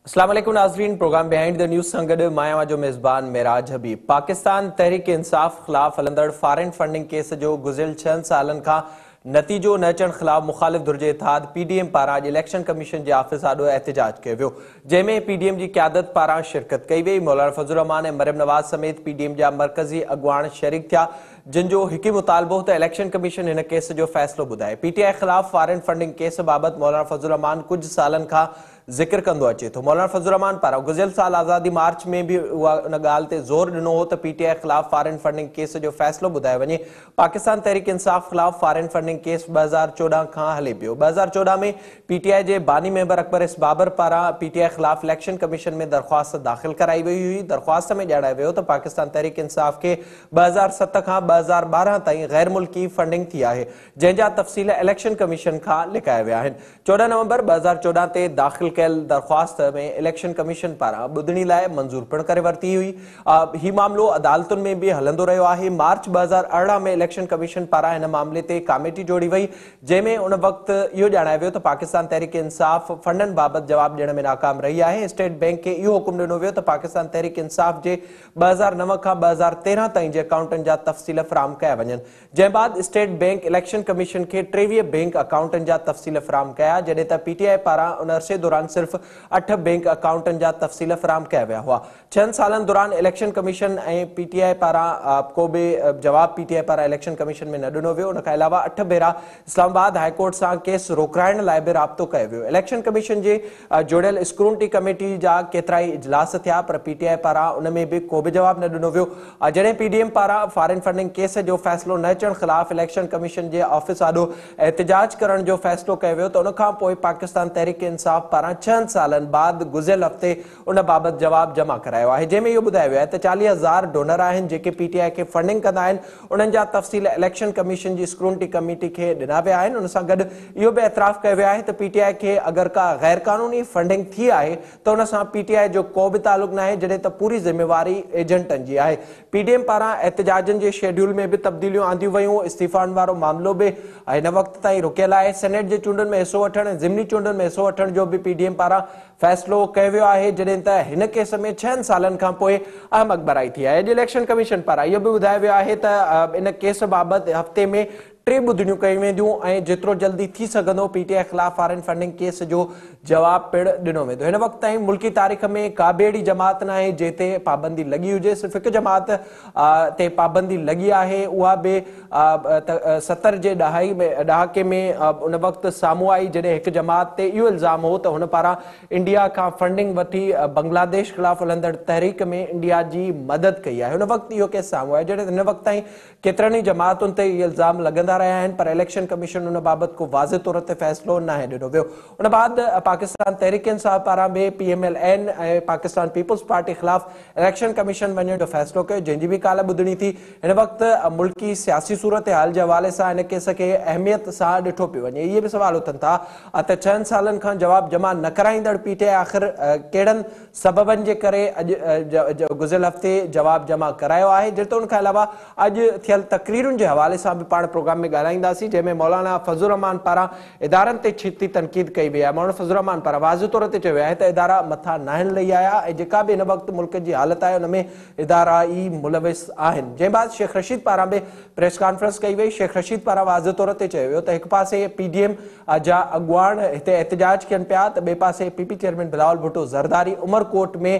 अस्सलाम वालेकुम नाज़रीन, प्रोग्राम बिहाइंड द न्यूज़ सां गॾु मां जो मेज़बान मेराज हबीब। पाकिस्तान तहरीक इंसाफ़ ख़िलाफ़ हलंदड़ फॉरेन फंडिंग केस जो गुज़िरियल 6 सालनि खां नतीजो न अचण ख़िलाफ़ मुख़ालिफ़ धुर जे इतिहाद पीडीएम पारां अॼु इलेक्शन कमीशन जे ऑफिस आॾो एहतिजाज कयो वियो, जंहिंमें पीडीएम जी क़यादत पारां शिरकत कई वई। मौलाना फज़लुर रहमान ऐं मरियम नवाज़ समेत पीडीएम जा मरकज़ी अॻुवान शरीक थिया, जिन जो हिकु मुतालबो त इलेक्शन कमीशन हिन केस जो फ़ैसिलो ॿुधाए। पीटीआई ख़िलाफ़ फॉरेन फंडिंग केस बाबति मौलाना फज़लुर रहमान कुझु सालनि खां ज़िक्र कंदो अचे थो। मौलाना फज़लुर रहमान पारां गुज़िरियल साल आज़ादी मार्च में भी उन ॻाल्हि ते ज़ोर ॾिनो हो त पीटीआई ख़िलाफ़ फॉरेन फंडिंग केस जो फ़ैसिलो ॿुधायो वञे। पाकिस्तान तहरीक इंसाफ़ ख़िलाफ़ फॉरेन फंडिंग केस 2014 खां हले पियो। 2014 में पीटीआई जे बानी मेंबर अकबर एस बाबर पारां पीटीआई ख़िलाफ़ इलेक्शन कमीशन में दरख़्वास्त दाख़िल कराई वई हुई। दरख़्वास्त में ॼाणायो वियो त पाकिस्तान तहरीक इंसाफ़ खे 2007 खां 2012 ताईं गैर मुल्की फंडिंग थी आहे, जंहिंजा तफ़सील इलेक्शन कमीशन खां लिकाया विया आहिनि। 14 नवंबर 2014 ते दाख़िल कयल दरख़्वास्त में इलेक्शन कमीशन पारां ॿुधणी लाइ मंज़ूर पिणु करे वरिती हुई। ही मामलो अदालतुनि में बि हलंदो रहियो आहे। मार्च 2018 में इलेक्शन कमीशन पारां हिन मामले ते कमेटी जोड़ी वई, जंहिंमें उन वक़्तु इहो ॼाणायो वियो त पाकिस्तान तहरीक इंसाफ़ फंडनि बाबति जवाब ॾियण में नाकाम रही आहे। स्टेट बैंक खे इहो हुकुम ॾिनो वियो त पाकिस्तान तहरीक इंसाफ़ जे 2009 खां 2013 ताईं जे अकाउंटनि जा तफ़सील फ़राहम कया वञनि, जंहिं बाद स्टेट बैंक इलेक्शन कमीशन खे 23 बैंक अकाउंटनि जा तफ़सील फ़राहम कया, जॾहिं त पीटीआई पारां उन अरसे दौरान सिर्फ़ 8 बैंक अकाउंटनि जा तफ़सील फ़राहम कया विया हुआ। 6 सालनि दौरान इलेक्शन कमीशन ऐं पीटीआई पारां को बि जवाब पीटीआई पारां इलेक्शन कमीशन में न ॾिनो वियो। उन खां अलावा 8 भेरा इस्लामाबाद हाईकोर्ट सां केस रोकाइण लाइ बि राब्तो कयो वियो। इलेक्शन कमीशन जे जोड़ियल स्क्रूटनी कमेटी जा केतिरा ई इजलास थिया, पर पीटीआई पारां उन में बि को बि जवाब न ॾिनो वियो। जॾहिं पीडीएम पारां फॉरेन फंडिंग केस जो फ़ैसिलो न अचण ख़िलाफ़ इलेक्शन कमीशन जे ऑफिस आॾो एहतिजाज करण जो फ़ैसिलो कयो वियो, त उन खां पोइ पाकिस्तान तहरीक इंसाफ़ पारां 6 सालनि बाद गुज़िरियल हफ़्ते उन बाबति जवाब जमा करायो आहे, जंहिंमें इहो ॿुधायो वियो आहे त 40,000 डोनर आहिनि जेके पीटीआई खे फंडिंग कंदा आहिनि। उन्हनि जा तफ़सील इलेक्शन कमीशन जी स्क्रूटनी कमेटी खे ॾिना विया आहिनि। उन सां गॾु इहो बि एतिराफ़ कयो वियो आहे त पीटीआई खे अगरि का गैर क़ानूनी फंडिंग थी आहे त उन सां पीटीआई जो को बि तालुक़ न आहे, जॾहिं त पूरी ज़िम्मेवारी एजेंटनि जी आहे। पीडीएम पारां एहतिजाजनि जे शेड्यूल में बि तब्दीलियूं आंदियूं वयूं। इस्तीफ़ाउनि वारो मामिलो बि हिन वक़्त ताईं रुकियल आहे। सेनेट जे चूंडुनि में हिसो वठण ऐं ज़िमनी चूंडुनि में हिसो वठण जो बि पीडीएम पारां फ़ैसिलो कयो वियो आहे, जॾहिं त हिन केस में 6 सालनि खां पोइ अहम अकबराई थी आहे। अॼु इलेक्शन कमीशन पारां इहो बि ॿुधायो वियो आहे त इन केस बाबति हफ़्ते में 3 ॿुधणियूं कयूं वेंदियूं ऐं जेतिरो जल्दी थी सघंदो पीटीआई ख़िलाफ़ फॉरेन फंडिंग केस जो जवाब पिणु ॾिनो वेंदो। हिन वक़्त ताईं मुल्की तारीख़ में का बि अहिड़ी जमात न आहे जिते पाबंदी लॻी हुजे। सिर्फ़ु हिकु जमात ते पाबंदी लॻी आहे, उहा बि 70 जे ॾहाके में उन वक़्तु साम्हूं आई, जॾहिं हिकु जमात ते इहो इल्ज़ाम हो त हुन पारां इंडिया खां फंडिंग वठी बांग्लादेश ख़िलाफ़ हलंदड़ तहरीक में इंडिया जी मदद कई आहे। हुन वक़्तु इहो केस साम्हूं आहे, जॾहिं हिन वक़्त ताईं केतिरनि ई जमातुनि ते इहे इल्ज़ाम लॻंदा रहिया आहिनि, पर इलेक्शन कमीशन उन बाबति को वाज़े तौर ते फ़ैसिलो न आहे ॾिनो वियो। उन बाद पाकिस्तान तहरीक इंसाफ़ पारां बि PMLN ऐं पाकिस्तान पीपल्स पार्टी ख़िलाफ़ इलेक्शन कमीशन वञण जो फ़ैसिलो कयो, जंहिंजी बि काल्ह ॿुधणी थी। हिन वक़्तु मुल्की सियासी सूरत हाल जे हवाले सां हिन केस खे अहमियत सां ॾिठो पियो वञे। इहे बि सवाल उथनि था त 6 सालनि खां जवाब जमा न कराईंदड़ पीटीआई आख़िर कहिड़नि सबबनि जे करे अॼु गुज़िरियल हफ़्ते जवाब जमा करायो आहे। जेतो उन खां अलावा अॼु थियल तक़रीरुनि जे हवाले सां बि पाण प्रोग्राम में ॻाल्हाईंदासीं, जंहिंमें मौलाना फज़लुर रहमान पारां इदारनि ते छिती तनक़ीद कई वई आहे। मौलाना फज़लुर रहमान पारां वाज़े तौर ते चयो वियो आहे त इदारा मथां न आहिनि लही आया ऐं जेका बि हिन वक़्तु मुल्क जी हालत आहे उन में इदारा ई मुलविस आहिनि। जंहिं बाद शेख रशीद पारां बि प्रेस कॉन्फ्रेंस कई वई। शेख रशीद पारां वाज़े तौर ते चयो वियो त हिकु पासे पीडीएम जा अॻुवान हिते एहतिजाज कनि पिया त ॿिए पासे पीपी चेयरमैन बिलावल भुट्टो ज़रदारी उमरकोट में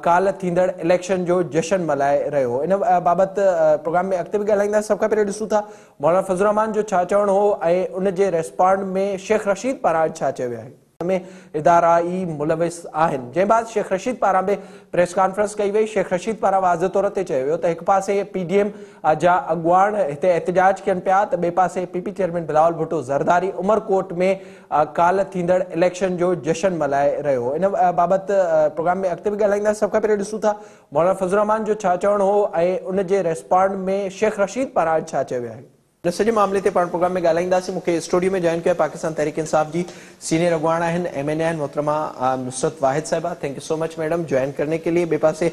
काल्ह थींदड़ इलेक्शन जो जश्न मल्हाए रहियो। इन बाबति प्रोग्राम में अॻिते बि ॻाल्हाईंदासीं। सभु खां पहिरियों ॾिसूं था मौलाना फज़लुर रहमान जो छा चवणु हो ऐं उन जे रेस्पॉन्ड में शेख रशीद पारां छा चयो वियो आहे। में इदारा ई मुलविस आहिनि। जंहिं बाद शेख रशीद पारां बि प्रेस कॉन्फ्रेंस कई वई। शेख रशीद पारां वाज़े तौर ते चयो वियो त हिकु पासे पीडीएम जा अॻुवान हिते एहतिजाज कनि पिया त ॿिए पासे पीपी चेयरमैन बिलावल भुट्टो ज़रदारी उमरकोट में काल्ह थींदड़ इलेक्शन जो जश्न मल्हाए रहियो। इन बाबति प्रोग्राम में अॻिते बि ॻाल्हाईंदासीं। सभु खां पहिरियों ॾिसूं था मौलाना फज़लुर रहमान जो छा चवणु हो ऐं उन जे रेस्पॉन्ड में शेख रशीद पारां छा चयो वियो आहे। सॼे मामले ते पाण प्रोग्राम में ॻाल्हाईंदासीं। मूंखे स्टूडियो में जॉइन किया पाकिस्तान तहरीक इंसाफ जी सीनियर अगवान आहिनि MNA आहिनि मोहतरमा नुसरत वाहिद साहिबा। Thank you so much madam join करने के लिए। ॿिए पासे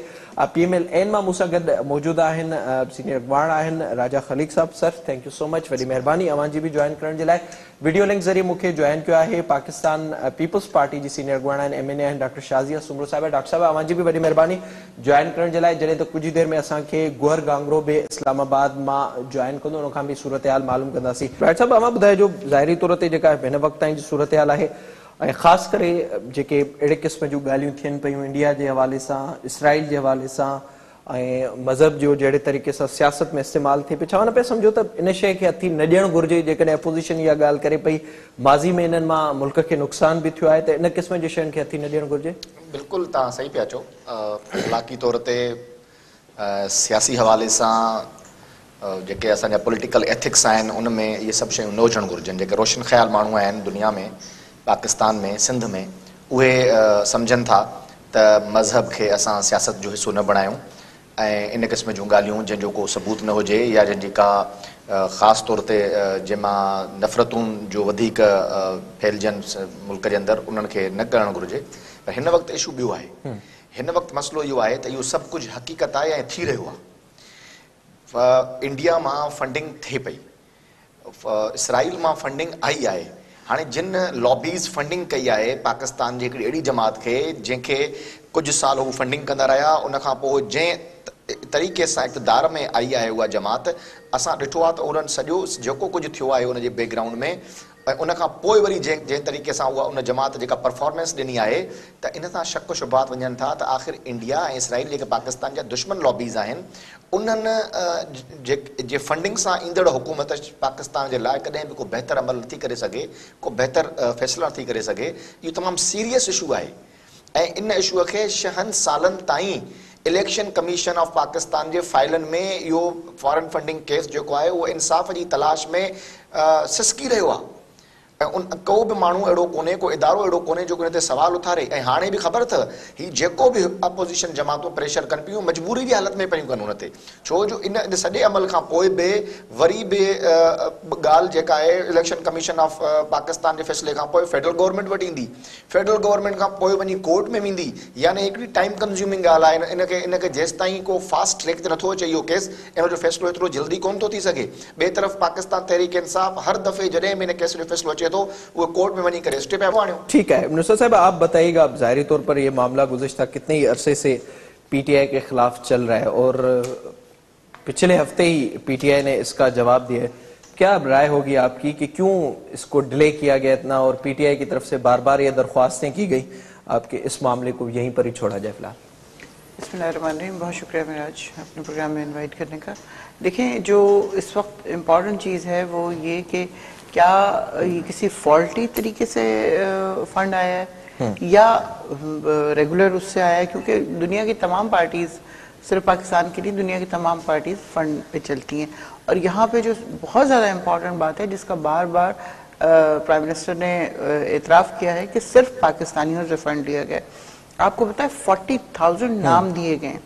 PMLN मां मूंसां गॾु मौजूदु आहिनि सीनियर अगवान आहिनि Raja Khaleeq sahab. Sir thank you so much, वॾी महिरबानी अवां जी बि ज्वाइन करण जे लाइ। वीडियो लिंक ज़रिए मूंखे ज्वाइन किया है पाकिस्तान पीपल्स पार्टी जी सीनियर अगवान आहिनि MNA आहिनि डॉक्टर शाज़िया सुमरो साहिबा। डॉक्टर साहब अवां जी बि वॾी महिरबानी ज्वाइन करण जे लाइ। जॾहिं त कुछ देर में असांखे गुहर गांगरो बि इस्लामाबाद मां ज्वाइन कंदो, उन खां बि सूरत हाल मालूम कंदासीं। राइट साहब अवां ॿुधाइजो ज़ाहिरी तौर ते जेका हिन वक़्त ताईं जी सूरत हाल आहे ऐं ख़ासि करे जेके अहिड़े क़िस्म जूं ॻाल्हियूं थियनि पियूं इंडिया जे हवाले सां, इसराइल जे हवाले सां ऐं मज़हब जो जहिड़े तरीक़े सां सियासत में इस्तेमालु थिए पियो, छा न पिया सम्झो त इन शइ खे हथी न ॾियणु घुरिजे? जेकॾहिं अपोज़िशन इहा ॻाल्हि करे पई माज़ी में इन्हनि मां मुल्क खे नुक़सान बि थियो आहे, त इन क़िस्म जी शयुनि खे हथी न ॾियणु घुरिजे? बिल्कुलु तव्हां सही पिया चओ। अख़लाक़ी तौर ते सियासी हवाले सां जेके असांजा पॉलिटिकल एथिक्स आहिनि उन में इहे सभु शयूं न हुजणु घुरिजनि। जेके रोशन ख़्याल माण्हू आहिनि दुनिया में, पाकिस्तान में, सिंध में, उहे सम्झनि था त मज़हब खे असां सियासत जो हिसो न बणायूं ऐं इन क़िस्म जूं ॻाल्हियूं जंहिंजो को सबूत न हुजे या जंहिंजी का ख़ासि तौर ते जंहिंमां नफ़रतुनि जो वधीक फैलिजनि मुल्क जे अंदरि, उन्हनि खे न करणु घुरिजे। पर हिन वक़्तु इशू ॿियो आहे। हिन वक़्तु मसइलो इहो आहे त इहो सभु कुझु हक़ीक़त आहे ऐं थी रहियो आहे। इंडिया मां फंडिंग थिए पई, इसराइल मां फंडिंग आई आहे। हाणे जिन लॉबीज़ फंडिंग कई आहे पाकिस्तान जी हिकिड़ी अहिड़ी जमात खे जंहिंखे कुझु साल हू फंडिंग कंदा रहिया, उनखां पोइ जंहिं तरीक़े सां इक़्तिदार में आई आहे उहा जमात, असां ॾिठो आहे त उन्हनि सॼो जेको कुझु थियो आहे उनजे बैकग्राउंड में ऐं उनखां पोइ वरी जंहिं तरीक़े सां उहा उन जमात जेका परफॉर्मेंस ॾिनी आहे, त इन सां शक शुबात वञनि था त आख़िर इंडिया ऐं इसराइल जेके पाकिस्तान जा दुश्मन लॉबीज़ आहिनि, उन्हनि जे फंडिंग सां ईंदड़ हुकूमत पाकिस्तान जे लाइ कॾहिं बि को बहितर अमल नथी करे सघे, को बहितर फ़ैसिला नथी करे सघे। इहो तमामु सीरियस इशू आहे ऐं इन इशूअ खे 6 सालनि ताईं इलेक्शन कमीशन ऑफ पाकिस्तान जे फाइलनि में इहो फॉरेन फंडिंग केस जेको आहे उहो इंसाफ़ जी तलाश में सिसकी रहियो आहे ऐं को बि माण्हू अहिड़ो कोन्हे, को इदारो अहिड़ो कोन्हे जेको हिन ते सवाल उथारे। ऐं हाणे बि ख़बर अथव हीउ जेको बि अपोज़िशन जमातूं प्रेशर कनि पियूं मजबूरी जी हालत में पियूं कनि हुन ते, छो जो इन सॼे अमल खां पोइ बि वरी बि ॻाल्हि जेका आहे इलेक्शन कमीशन ऑफ पाकिस्तान जे फ़ैसिले खां पोइ फेडरल गवर्नमेंट वटि ईंदी, फेडरल गवर्नमेंट खां पोइ वञी कोर्ट में वेंदी। यानी हिकिड़ी टाइम कंज़्यूमिंग ॻाल्हि आहे। इनखे जेसि ताईं को फास्ट ट्रैक ते नथो अचे इहो केस, इन जो फ़ैसिलो एतिरो जल्दी कोन थो थी सघे। ॿिए तरफ़ पाकिस्तान तहरीक इंसाफ़ हर दफ़े जॾहिं बि इन केस जो फ़ैसिलो अचे तो वो कोर्ट में वनी करे स्टे पे आणियो। ठीक है नुसरत साहब, आप बताइएगा, ज़ाहिरी तौर पर ये मामला गुज़िश्ता कितने ही अरसे से PTI के खिलाफ चल रहा है और पिछले हफ्ते ही PTI ने इसका जवाब दिया है। क्या राय होगी आपकी कि क्यों इसको डिले किया गया इतना और PTI की तरफ से बार बार ये दरख्वास्तें की गई आपके इस मामले को यहीं पर ही छोड़ा जाए फिलहाल? बिस्मिल्लाहिर्रहमानिर्रहीम, बहुत शुक्रिया मिराज अपने प्रोग्राम में इनवाइट करने का। देखें, जो इस वक्त इम्पॉर्टेंट चीज़ है वो ये कि क्या ये किसी फॉल्टी तरीके से फंड आया है या रेगुलर उससे आया है, क्योंकि दुनिया की तमाम पार्टीज़, सिर्फ पाकिस्तान की नहीं, दुनिया की तमाम पार्टीज़ फंड पे चलती हैं। और यहाँ पे जो बहुत ज़्यादा इम्पॉर्टेंट बात है जिसका बार बार प्राइम मिनिस्टर ने एतराफ़ किया है कि सिर्फ पाकिस्तानियों से फंड लिया गया। आपको पता है 40,000 नाम दिए गए,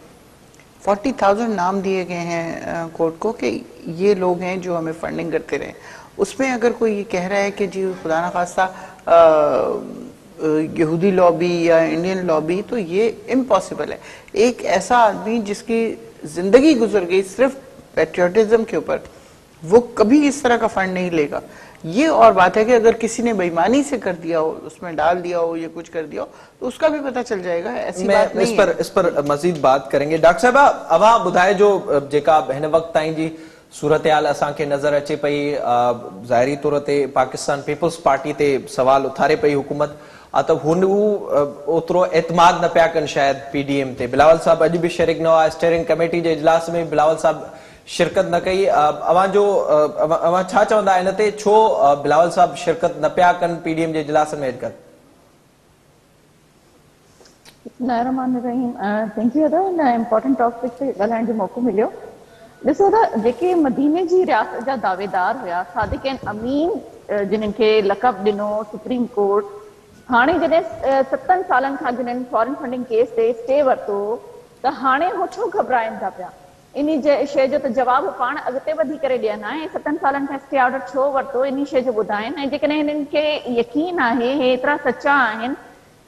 40,000 नाम दिए गए हैं कोर्ट को कि ये लोग हैं जो हमें फंडिंग करते रहे। उसमें अगर कोई ये कह रहा है कि जी खुदा ना खास्ता यहूदी लॉबी या इंडियन लॉबी, तो ये इम्पॉसिबल है। एक ऐसा आदमी जिसकी जिंदगी गुजर गई सिर्फ पेट्रियोटिज्म के ऊपर, वो कभी इस तरह का फंड नहीं लेगा। ये और बात है कि अगर किसी ने बेईमानी से कर दिया हो, उसमें डाल दिया हो या कुछ कर दिया हो, तो उसका भी पता चल जाएगा। ऐसी बात नहीं है। इस पर मजीद बात करेंगे। डॉक्टर साहब, अवा बुधाए जो जेका हिन वक्त ताईं जी सूरत हाल असांखे नज़र अचे पई, ज़ाहिरी तौर ते पाकिस्तान पीपल्स पार्टी ते सवाल उथारे पई हुकूमत, त हुन ओतिरो एतमाद न पिया कनि शायद PDM ते। बिलावल साहब अॼु बि शरीक न हुआ, स्टीयरिंग कमेटी जे इजलास में बिलावल साहब शिरकत न कई। अवां छा चवंदा इन ते, छो बिलावल साहब शिरकत न पिया कनि PDM जे इजलास में अॼुकल्ह? Thank you in important topic ते ॻाल्हाइण जो मौक़ो मिलियो। ॾिसो त जेके मदीने जी रियासत जा दावेदार हुया, सादिक अमीन, जिन्हनि खे लक़ब ॾिनो सुप्रीम कोर्ट, हाणे जॾहिं 7 सालनि खां जिन्हनि फॉरेन फंडिंग केस ते स्टे वरितो, त हाणे हो छो घबराइनि था पिया? इन शइ जो त जवाबु पाण अॻिते वधी करे ॾियनि ऐं 7 सालनि खां स्टे ऑर्डर छो वरितो इन शइ जो ॿुधाइनि ऐं जेकॾहिं हिननि खे यकीन आहे हे एतिरा सचा आहिनि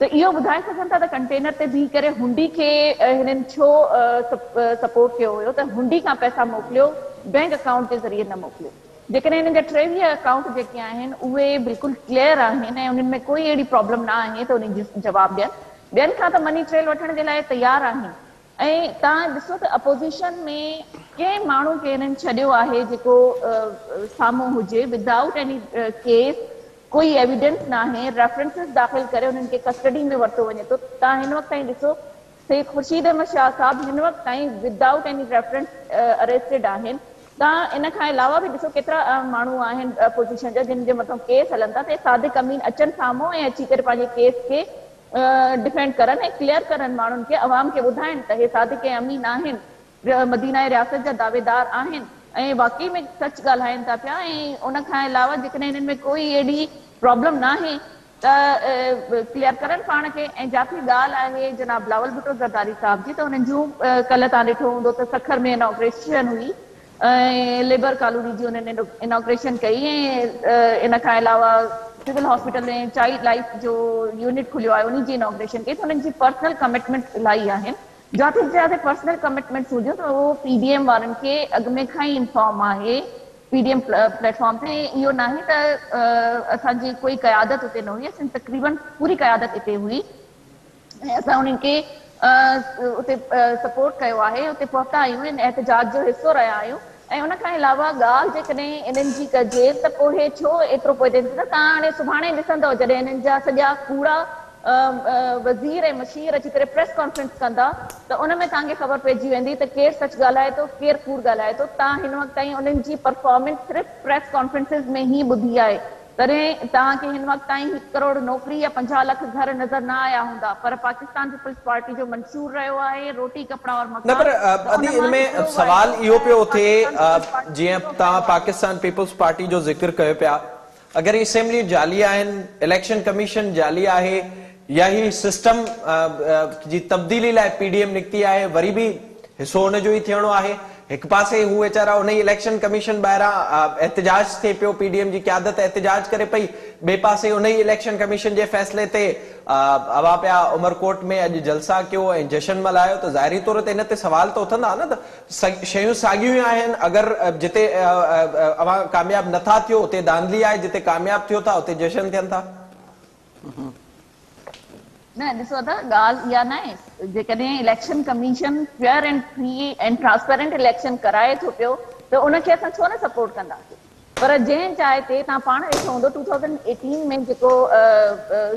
त इहो ॿुधाए सघनि था त कंटेनर ते बीह करे हुंडी खे हिननि छो सपोर्ट कयो हुयो त हुंडी खां पैसा मोकिलियो बैंक अकाउंट जे ज़रिए न मोकिलियो। जेकॾहिं हिननि जा 23 अकाउंट जेके आहिनि उहे बिल्कुलु क्लियर आहिनि ऐं उन्हनि में कोई अहिड़ी प्रॉब्लम न आहे त उन जो जवाबु ॾियनि। ॿियनि खां त मनी ट्रेल वठण जे लाइ तयारु आहिनि ऐं तव्हां ॾिसो त अपोज़िशन में कंहिं माण्हू खे हिननि छॾियो आहे जेको साम्हूं हुजे विदाउट एनी केस, कोई एविडेंस न आहे, रेफरेंसिस दाख़िल करे उन्हनि खे कस्टडी में वरितो वञे थो। तव्हां हिन वक़्तु ताईं ॾिसो शेख खुर्शीद अहमद शाह साहब हिन वक़्तु ताईं विदाउट एनी रेफरेंस अरेस्टेड आहिनि। तव्हां इन खां अलावा बि ॾिसो केतिरा माण्हू आहिनि अपोज़िशन जा जिन जे मथां केस हलनि था त सादिक अमीन अचनि साम्हूं ऐं अची करे पंहिंजे केस खे डिफेंड करनि ऐं क्लियर करनि, माण्हुनि खे अवाम खे ॿुधाइनि त हे सादिक अमीन आहिनि, मदीना रियासत जा दावेदार आहिनि ऐं वाकई में सच ॻाल्हाइनि था पिया। ऐं उन खां अलावा जेकॾहिं हिननि में कोई अहिड़ी प्रॉब्लम न आहे त क्लियर करनि पाण खे। ऐं जाती ॻाल्हि आहे जनाब बिलावल भुट्टो ज़रदारी साहब जी, त हुननि जूं कल्ह तव्हां ॾिठो हूंदो त सखर में इनॉग्रेशन हुई ऐं लेबर कॉलोनी जी हुननि इनॉग्रेशन कई ऐं इन खां अलावा सिविल हॉस्पिटल में चाइल्ड लाइफ जो यूनिट खुलियो आहे उन जी इनॉग्रेशन कई। त हुननि जी पर्सनल कमिटमेंट्स इलाही आहिनि। जिते जिते पर्सनल कमिटमेंट्स हुजो त उहो PDM वारनि खे अॻु में खां ई इंफॉर्म आहे PDM प्लेटफॉर्म ते। इहो न आहे त असांजी कोई क़यादत उते न हुई, असां तक़रीबन पूरी क़यादत हिते हुई ऐं असां उन्हनि खे उते सपोर्ट कयो आहे, उते पहुता आहियूं, एहतजाज जो हिसो रहिया आहियूं। ऐं उन खां अलावा ॻाल्हि जेकॾहिं इन्हनि जी कजे त पोइ हे छो एतिरो पोइ थिए त तव्हां हाणे सुभाणे ॾिसंदव जॾहिं हिननि जा सॼा कूड़ा वज़ीर ऐं मशीर अची करे प्रेस कॉन्फ्रेंस कंदा त उन में तव्हांखे ख़बर पइजी वेंदी त केरु सच ॻाल्हाए थो केरु कूड़ ॻाल्हाए थो। तव्हां हिन वक़्तु ताईं उन्हनि जी परफॉर्मेंस सिर्फ़ु प्रेस कॉन्फ्रेंसिस में ई ॿुधी आहे, तॾहिं तव्हांखे हिन वक़्तु ताईं 1 करोड़ नौकिरी या 50 लख घर नज़र न आया हूंदा। पर पाकिस्तान पीपल्स पार्टी जो मंशूर रहियो आहे रोटी कपिड़ा और मकान। न पर अदी इनमें सवाल इहो पियो थिए जीअं तव्हां पाकिस्तान पीपल्स पार्टी जो ज़िक्र कयो पिया, अगरि असेंबली जाली आहिनि, इलेक्शन कमीशन जाली आहे या ही सिस्टम जी तब्दीली लाइ PDM निकिती आहे, वरी बि हिसो हुनजो ई थियणो आहे। हिकु पासे हू वेचारा उन ई इलेक्शन कमीशन ॿाहिरां एहतजाज थिए पियो, PDM जी क़यादत एहतजाज करे पई, ॿिए पासे उन ई इलेक्शन कमीशन जे फैसले ते अवा पिया उमरकोट में अॼु जलसा कयो ऐं जशन मल्हायो, त ज़ाहिरी तौर ते इन ते सवाल त उथंदा न त शयूं साॻियूं ई आहिनि। अगरि जिते अवां कामयाब नथा थियो उते धांधली आहे, जिते कामयाब थियो था उते जशन थियनि था। न ॾिसो त ॻाल्हि इहा न आहे, जेकॾहिं election commission fair and free and transparent election कराए थो पियो त उनखे असां छो न सपोर्ट कंदासीं। पर जंहिं जाइ ते तव्हां पाण ॾिठो हूंदो 2018 में जेको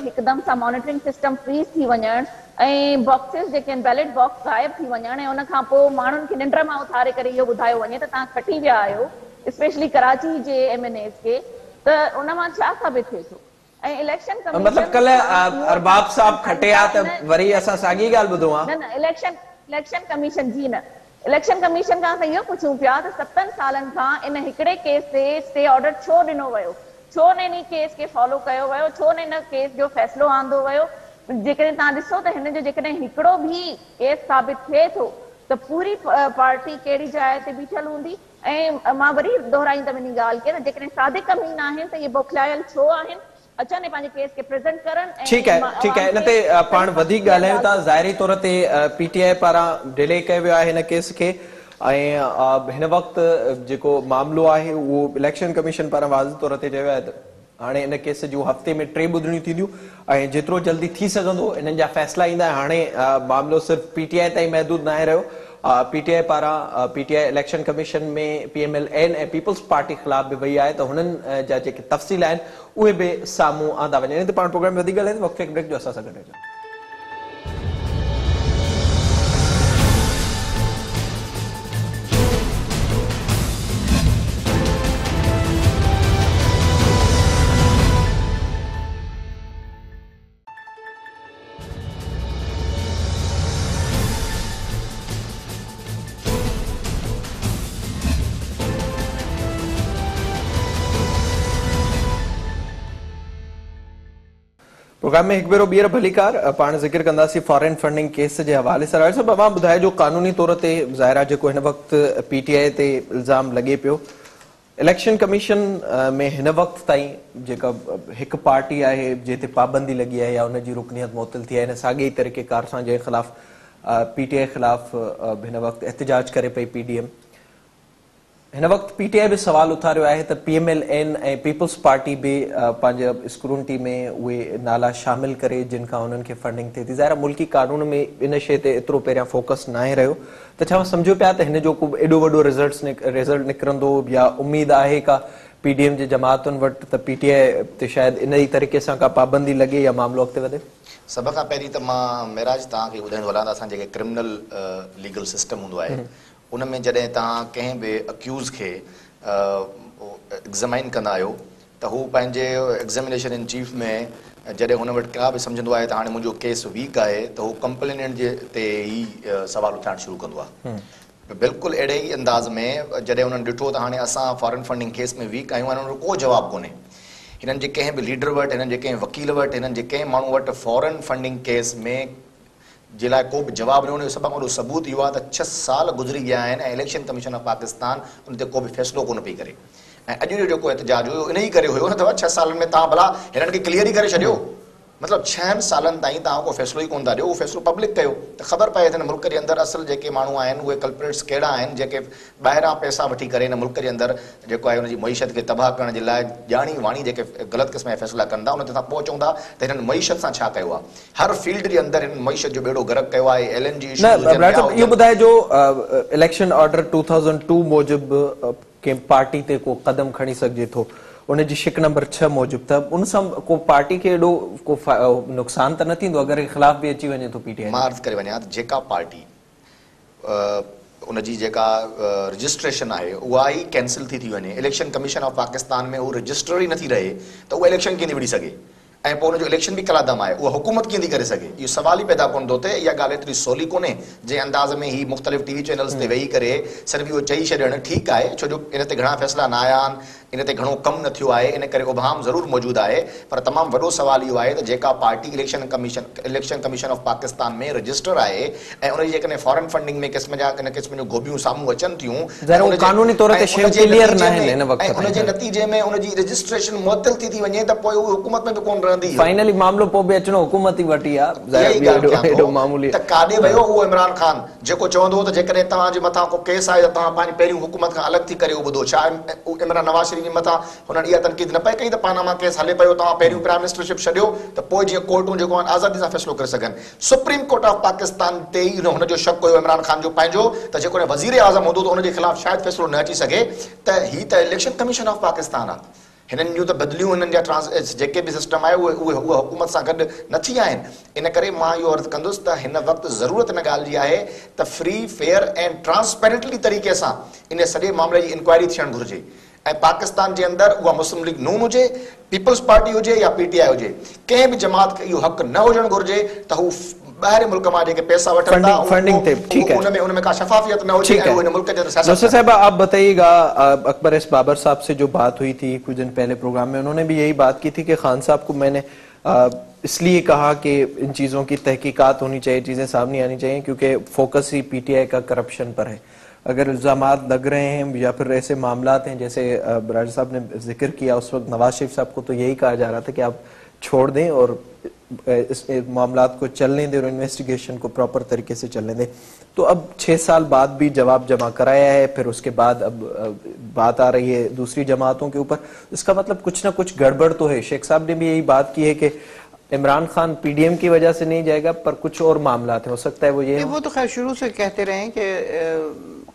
हिकदमि सां मॉनिटरिंग सिस्टम फ्रीज़ थी वञणु ऐं बॉक्सिस जेके आहिनि बैलेट बॉक्स गायब थी वञणु ऐं उन खां पोइ माण्हुनि खे निंड मां उथारे करे इहो ॿुधायो वञे त तव्हां खटी विया आहियो स्पेशली कराची जे MNAs खे, त उन मां छा साबित थिए थो। ऐं इलेक्शन कमीशन मतलब कल अरबाब साहब खटिया त वरी असां साॻी ॻाल्हि ॿुधो आहे। न इलेक्शन कमीशन जी न, इलेक्शन कमीशन खां असां इहो पुछूं पिया त 7 सालनि खां इन हिकिड़े केस ते स्टे ऑर्डर छो ॾिनो वियो, छो न इन केस खे फॉलो कयो वियो, छो न इन केस जो फ़ैसिलो आंदो वियो। जेकॾहिं तव्हां ॾिसो त हिन जो जेकॾहिं हिकिड़ो बि केस साबित थिए थो त पूरी पार्टी कहिड़ी जाइ ते बीठल हूंदी। ऐं मां वरी दोहराईंदमि इन ॻाल्हि खे त जेकॾहिं सादिक अमीन आहिनि त इहे बौखलायल छो आहिनि, अचनि पंहिंजे केस खे प्रेज़ेंट करनि। ठीकु आहे, इन ते पाण वधीक ॻाल्हायूं था। ज़ाहिरी तौर ते PTI पारां डिले कयो वियो आहे हिन केस खे ऐं हिन वक़्तु जेको मामिलो आहे उहो इलेक्शन कमीशन पारां वाज़ तौर ते चयो आहे त हाणे इन केस जूं हफ़्ते में 3 ॿुधणियूं थींदियूं ऐं जेतिरो जल्दी थी सघंदो इन्हनि जा फ़ैसिला ईंदा। हाणे मामिलो सिर्फ़ु PTI ताईं महदूद न आहे रहियो। PTI पारां PTI इलेक्शन कमीशन में PMLN ऐं पीपल्स पार्टी ख़िलाफ़ बि वई आहे, त हुननि जा जेके तफ़सील आहिनि उहे बि साम्हूं आंदा वञनि। इन ते पाण प्रोग्राम में वधीक ॻाल्हाईंदा, वक़्तु ब्रेक जो असां सां गॾु रहिजो। प्रोग्राम में एक भेरो ॿीहर भलीकार पाण ज़िक्र कंदासीं फॉरेन फंडिंग केस जे हवाले सां। राज साहब, अवां ॿुधाए जो कानूनी तौर ते ज़ाहिर जेको हिन वक़्तु पीटीआई ते इल्ज़ाम लॻे पियो, इलेक्शन कमीशन में हिन वक़्त ताईं जेका हिकु पार्टी आहे जंहिं ते पाबंदी लॻी आहे या उनजी रुकनियत मुअत्तल थी आहे, हिन साॻिए तरीक़ेकार सां जंहिं ख़िलाफ़ पीटीआई ख़िलाफ़ हिन वक़्तु एहतिजाज करे पई पीडीएम, हिन वक़्तु पीटीआई बि सवाल उथारियो आहे त पीएमएलएन ऐं पीपल्स पार्टी बि पंहिंजे स्क्रूनिटी में उहे नाला शामिल करे जिन खां उन्हनि खे फंडिंग थिए थी। ज़ाहिर मुल्की कानून में इन शइ ते एतिरो पहिरियां फोकस न आहे रहियो, त छा सम्झो पिया त हिन जो को एॾो वॾो रिज़ल्ट निकिरंदो या उमेद आहे का पीडीएम जे जमातुनि वटि त पीटीआई ते शायदि इन ई तरीक़े सां का पाबंदी लॻे या मामिलो अॻिते वधे? सभ खां पहिरीं त मां मेराज तव्हांखे ॿुधाईंदो हलां त असां जेके क्रिमिनल लीगल सिस्टम हूंदो आहे उन में जॾहिं तव्हां कंहिं बि अक्यूज़ खे एग्ज़ामाइन कंदा आहियो त हू पंहिंजे एग्ज़ामिनेशन इन चीफ में जॾहिं हुन वटि का बि सम्झंदो आहे त हाणे मुंहिंजो केस वीक आहे त हू कंप्लेनेंट जे ते ई सवाल उथारणु शुरू कंदो आहे। बिल्कुलु अहिड़े ई अंदाज़ में जॾहिं हुननि ॾिठो त हाणे असां फॉरेन फंडिंग केस में वीक आहियूं, हिननि को जवाबु कोन्हे, हिननि जे कंहिं बि लीडर वटि, हिननि जे कंहिं वकील वटि, हिननि जे कंहिं माण्हू वटि फॉरेन फंडिंग केस में जे लाइ को बि जवाबु न हुनजो सभ खां वॾो सबूत इहो आहे त 6 साल गुज़री विया आहिनि ऐं इलेक्शन कमीशन ऑफ पाकिस्तान उन ते को बि फ़ैसिलो कोन पई करे। ऐं अॼु जो जेको एहतिजाज हुयो इन ई करे हुयो न त 6 सालनि में तव्हां भला हिननि खे क्लियर ई करे छॾियो, मतिलबु 6 सालनि ताईं तव्हां को फ़ैसिलो ई कोन था ॾियो, उहो फ़ैसिलो पब्लिक कयो त ख़बर पए त हिन मुल्क जे अंदरि असल जेके माण्हू आहिनि उहे कल्प्रेट्स कहिड़ा आहिनि जेके ॿाहिरां पैसा वठी करे हिन मुल्क जे अंदरि जेको आहे हुनजी मईशत खे तबाह करण जे लाइ ॼाणी वाणी जेके ग़लति क़िस्म जा फ़ैसिला कंदा उन ते तव्हां पोइ चवंदा त हिननि मईशत सां छा कयो आहे। हर फील्ड जे अंदरि हिननि मईशत जो बेड़ो गर्क कयो आहे। LNG इहो ॿुधाए जो इलेक्शन ऑर्डर 2002 मूजिबि कंहिं पार्टी ते को क़दम खणी सघिजे थो, उनजी शिक नंबर 6 मूजिबि, त उन सां को पार्टी खे एॾो को नुक़सान त न थींदो अगरि ख़िलाफ़ बि अची वञे थो पीटीआई? मां अर्ज़ु करे वञा त जेका पार्टी उनजी जेका रजिस्ट्रेशन आहे उहा ई कैंसिल थी वञे, इलेक्शन कमीशन ऑफ पाकिस्तान में उहो रजिस्टर ई नथी रहे त उहा इलेक्शन कीअं थी विड़ी सघे ऐं पोइ हुनजो इलेक्शन बि कलादम आहे, उहा हुकूमत कीअं थी करे सघे? इहो सवाल ई पैदा कोन थो थिए। इहा ॻाल्हि एतिरी सवली कोन्हे जंहिं अंदाज़ में ही मुख़्तलिफ़ टीवी चैनल्स ते वेही करे सिर्फ़ु इहो चई छॾणु ठीकु आहे, छो जो इन ते घणा फ़ैसिला न आया आहिनि, इन ते घणो कमु न थियो आहे, इन करे उबहाम ज़रूरु मौजूदु आहे, पर तमामु वॾो सवाल इहो आहे त जेका party election commission of Pakistan में रजिस्टर आहे ऐं उनजी जेकॾहिं फॉरेन फंडिंग में क़िस्म जा इन क़िस्म जूं गोभियूं साम्हूं अचनि थियूं, कानूनी तौर ते शइ क्लियर न आहिनि हिन वक़्त, उनजे नतीजे में उनजी रजिस्ट्रेशन मुअत्तल थी वञे त पोइ उहा हुकूमत में बि कोन रहंदी। फाइनली मामलो पोइ बि अचणो हुकूमत ई वटि आहे मामूली। त काॾे वियो उहो इमरान ख़ान जेको चवंदो त जेकॾहिं तव्हांजे मथां को केस आहे त तव्हां पंहिंजी पहिरियों हुकूमत खां अलॻि थी करे ॿुधो, छा इमरान नवाज़ शरीफ़ जे मथां हुननि इहा तनक़ीद न पए कई त पानामा केस हले पियो, तव्हां पहिरियों प्राइम मिनिस्टरशिप छॾियो त पोइ जीअं कोर्टूं जेको आहिनि आज़ादी सां फ़ैसिलो करे सघनि। सुप्रीम कोर्ट ऑफ पाकिस्तान ते ई हुनजो शक हुयो इमरान ख़ान जो पंहिंजो त जेकॾहिं वज़ीर आज़म हूंदो त हुनजे ख़िलाफ़ शायदि फ़ैसिलो न अची सघे, त ही त इलेक्शन कमीशन ऑफ पाकिस्तान आहे, हिननि जूं त बदिलियूं हिननि जा जेके बि सिस्टम आहे उहे हुकूमत सां गॾु न थी आहिनि। इन करे मां इहो अर्ज़ु कंदुसि त हिन वक़्तु ज़रूरत इन ॻाल्हि जी आहे त फ्री फेयर ऐं ट्रांसपेरेंटली तरीक़े सां इन सॼे मामले जी इंक्वायरी थियणु घुरिजे ऐं पाकिस्तान जे अंदरि उहा मुस्लिम लीग नून हुजे, पीपल्स पार्टी हुजे या पीटीआई हुजे, कंहिं बि जमात खे इहो हक़ न हुजणु घुरिजे त हू ॿाहिरि मुल्क मां जेके पैसा वठनि था उनमें का शफाफियत न होती है, वो मुल्क के अंदर सियासत। साहब आप बताइएगा, अकबर एस बाबर साहब से जो बात हुई थी कुछ दिन पहले प्रोग्राम में, उन्होंने भी यही बात की थी कि खान साहब को मैंने इसलिए कहा कि इन चीज़ों की तहकीकात होनी चाहिए, चीज़ें सामने आनी चाहिए, क्योंकि फोकस ही पीटीआई का करप्शन पर है। अगर इल्ज़ामात लग रहे हैं या फिर ऐसे मामलात हैं जैसे राजा साहब ने जिक्र किया उस वक्त नवाज शरीफ साहब को तो यही कहा जा रहा था कि आप छोड़ दें और इस मामलात को चलने दें और इन्वेस्टिगेशन को प्रॉपर तरीके से चलने दें। तो अब 6 साल बाद भी जवाब जमा कराया है, फिर उसके बाद अब बात आ रही है दूसरी जमातों के ऊपर, इसका मतलब कुछ ना कुछ गड़बड़ तो है। शेख साहब ने भी यही बात की है कि इमरान खान पीडीएम की वजह से नहीं जाएगा, पर कुछ और मामला थे, हो सकता है वो ये वो तो खैर शुरू से कहते रहे कि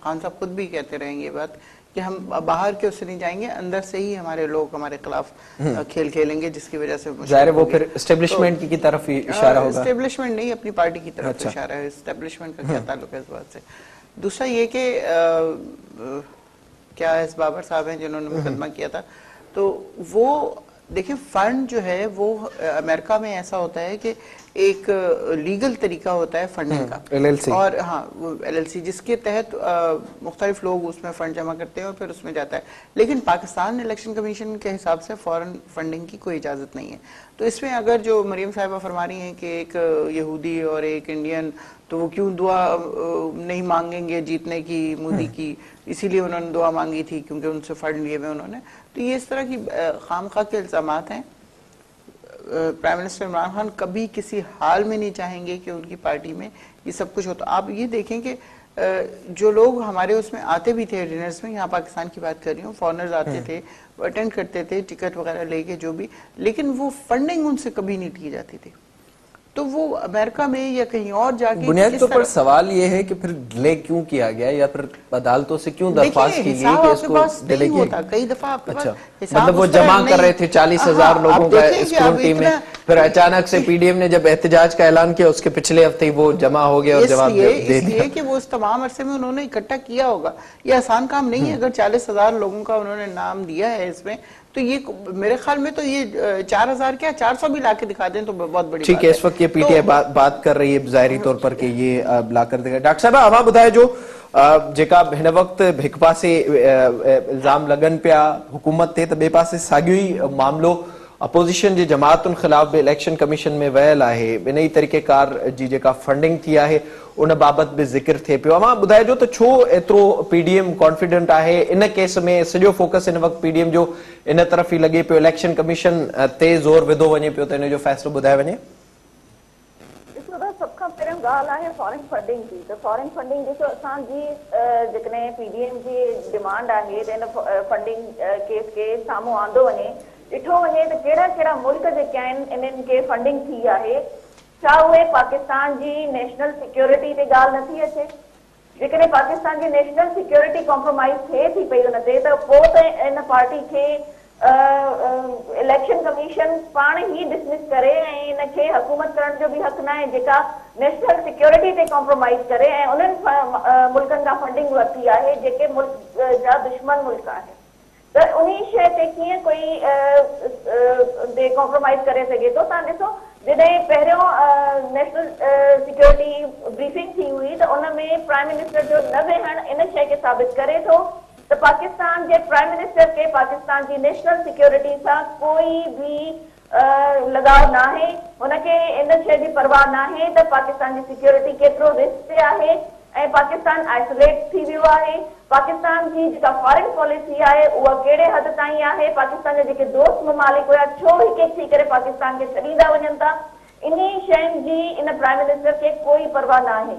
खान साहब खुद भी कहते रहेंगे ये बात कि हम बाहर के उससे नहीं जाएंगे, अंदर से ही हमारे लोग हमारे खिलाफ खेल खेलेंगे, जिसकी वजह से जाहिर वो फिर एस्टेब्लिशमेंट की तरफ ही इशारा होगा। एस्टेब्लिशमेंट नहीं, अपनी पार्टी की तरफ इशारा है, एस्टेब्लिशमेंट का क्या ताल्लुक है इस बात से। दूसरा ये कि क्या एस बाबर साहब हैं जिन्होंने मुकदमा किया था, तो वो देखिए फंड जो है वो अमेरिका में ऐसा होता है कि एक लीगल तरीका होता है फंडिंग का, LLC, और हाँ वो LLC जिसके तहत मुख्तलिफ लोग उसमें फंड जमा करते हैं और फिर उसमें जाता है। लेकिन पाकिस्तान इलेक्शन कमीशन के हिसाब से फॉरेन फंडिंग की कोई इजाज़त नहीं है। तो इसमें अगर जो मरियम साहिबा फरमा रही हैं कि एक यहूदी और एक इंडियन, तो वो क्यों दुआ नहीं मांगेंगे जीतने की मोदी की, इसीलिए उन्होंने दुआ मांगी थी क्योंकि उनसे फंड लिए हुए उन्होंने। तो ये इस तरह की खामखा के इल्ज़ामात हैं। प्राइम मिनिस्टर इमरान खान कभी किसी हाल में नहीं चाहेंगे कि उनकी पार्टी में ये सब कुछ होता। आप ये देखें कि जो लोग हमारे उसमें आते भी थे डिनर्स में, यहाँ पाकिस्तान की बात कर रही हूँ, फॉरेनर्स आते थे, वो अटेंड करते थे टिकट वगैरह लेके जो भी, लेकिन वो फंडिंग उनसे कभी नहीं की जाती थी। तो वो अमेरिका में या कहीं और जाके बुनियादी तौर पर सवाल ये है कि फिर डिले क्यों किया गया या फिर अदालतों से क्यों दरख्वास्त की गई कि इसको डिले किया? कई दफा आपके पास मतलब वो जमा कर रहे थे 40,000 लोगों का स्क्रूटनी में, फिर अचानक से पीडीएम ने जब एहतजाज का ऐलान किया उसके पिछले हफ्ते ही वो जमा हो गया और जवाब दे दिया। इसलिए कि वो उस तमाम अरसे में उन्होंने इकट्ठा किया होगा। ये आसान काम नहीं है। अगर 40,000 लोगों का उन्होंने नाम दिया है इसमें, तो ये मेरे ख्याल में तो ये 4,000 क्या 400 भी लाके दिखा दें तो बहुत बड़ी ठीक है। इस वक्त ये पीटीआई बात कर रही है ज़ाहिरी तौर पर कि ये ला कर देगा। डॉक्टर साहब अवां ॿुधाए जो जेका हिन वक्त हिक पासे इल्ज़ाम लगन पिया हुकूमत ते, त ॿिए पासे साॻियो ई मामलो अपोजिशन जे जमातुनि ख़िलाफ़ भी इलेक्शन कमीशन में वयल आहे। इन ई तरीक़ेकार जी जेका फंडिंग थी आहे उन बाबत भी ज़िक्र थिए पियो। अवां ॿुधाइजो त छो एतिरो पीडीएम कॉन्फिडेंट आहे इन केस में? सॼो फोकस इन वक्त पीडीएम जो इन तरफ़ ई लॻे पियो, इलेक्शन कमीशन ते ज़ोर विधो वञे पियो त इन जो फ़ैसिलो ॿुधाए वञे। सब खां पहिरियों ॻाल्हि आहे फॉरेन फंडिंग जी। त फॉरेन फंडिंग ॾिसो, असांजी जेकॾहिं पीडीएम जी डिमांड आहे त इन फंडिंग केस खे साम्हूं आंदो वञे, ॾिठो वञे त कहिड़ा कहिड़ा मुल्क जेके आहिनि इन्हनि खे फंडिंग थी आहे। छा उहे पाकिस्तान जी नेशनल सिक्योरिटी ते ॻाल्हि नथी अचे? जेकॾहिं पाकिस्तान जी नेशनल सिक्योरिटी कॉम्प्रोमाइज़ थिए थी पई उन ते, त पोइ त इन पार्टी खे इलेक्शन कमीशन पाण ई डिसमिस करे ऐं इनखे हुकूमत करण जो बि हक़ न आहे जेका नेशनल सिक्योरिटी ते कॉम्प्रोमाइज़ करे ऐं उन्हनि मुल्कनि खां फंडिंग वरिती आहे जेके मुल्क जा दुश्मन मुल्क आहिनि। त उन शइ ते कीअं कोई कॉम्प्रोमाइज़ करे सघे थो? तव्हां ॾिसो, जॾहिं पहिरियों नेशनल सिक्योरिटी ब्रीफिंग थी हुई त उन में प्राइम मिनिस्टर जो न वेहण इन शइ खे साबित करे थो त पाकिस्तान जे प्राइम मिनिस्टर खे पाकिस्तान जी नेशनल सिक्योरिटी सां कोई भी लगाव न आहे। हुनखे इन शइ जी परवाह न आहे त पाकिस्तान जी सिक्योरिटी केतिरो रिस्क ते आहे ऐं पाकिस्तान आइसोलेट थी वियो आहे। पाकिस्तान जी जेका फॉरेन पॉलिसी आहे उहा कहिड़े हद ताईं आहे, पाकिस्तान जा जेके दोस्त ममालिक हुया छो हिक हिक थी करे पाकिस्तान खे छॾींदा वञनि था, इन शयुनि जी इन प्राइम मिनिस्टर खे कोई परवाह न आहे।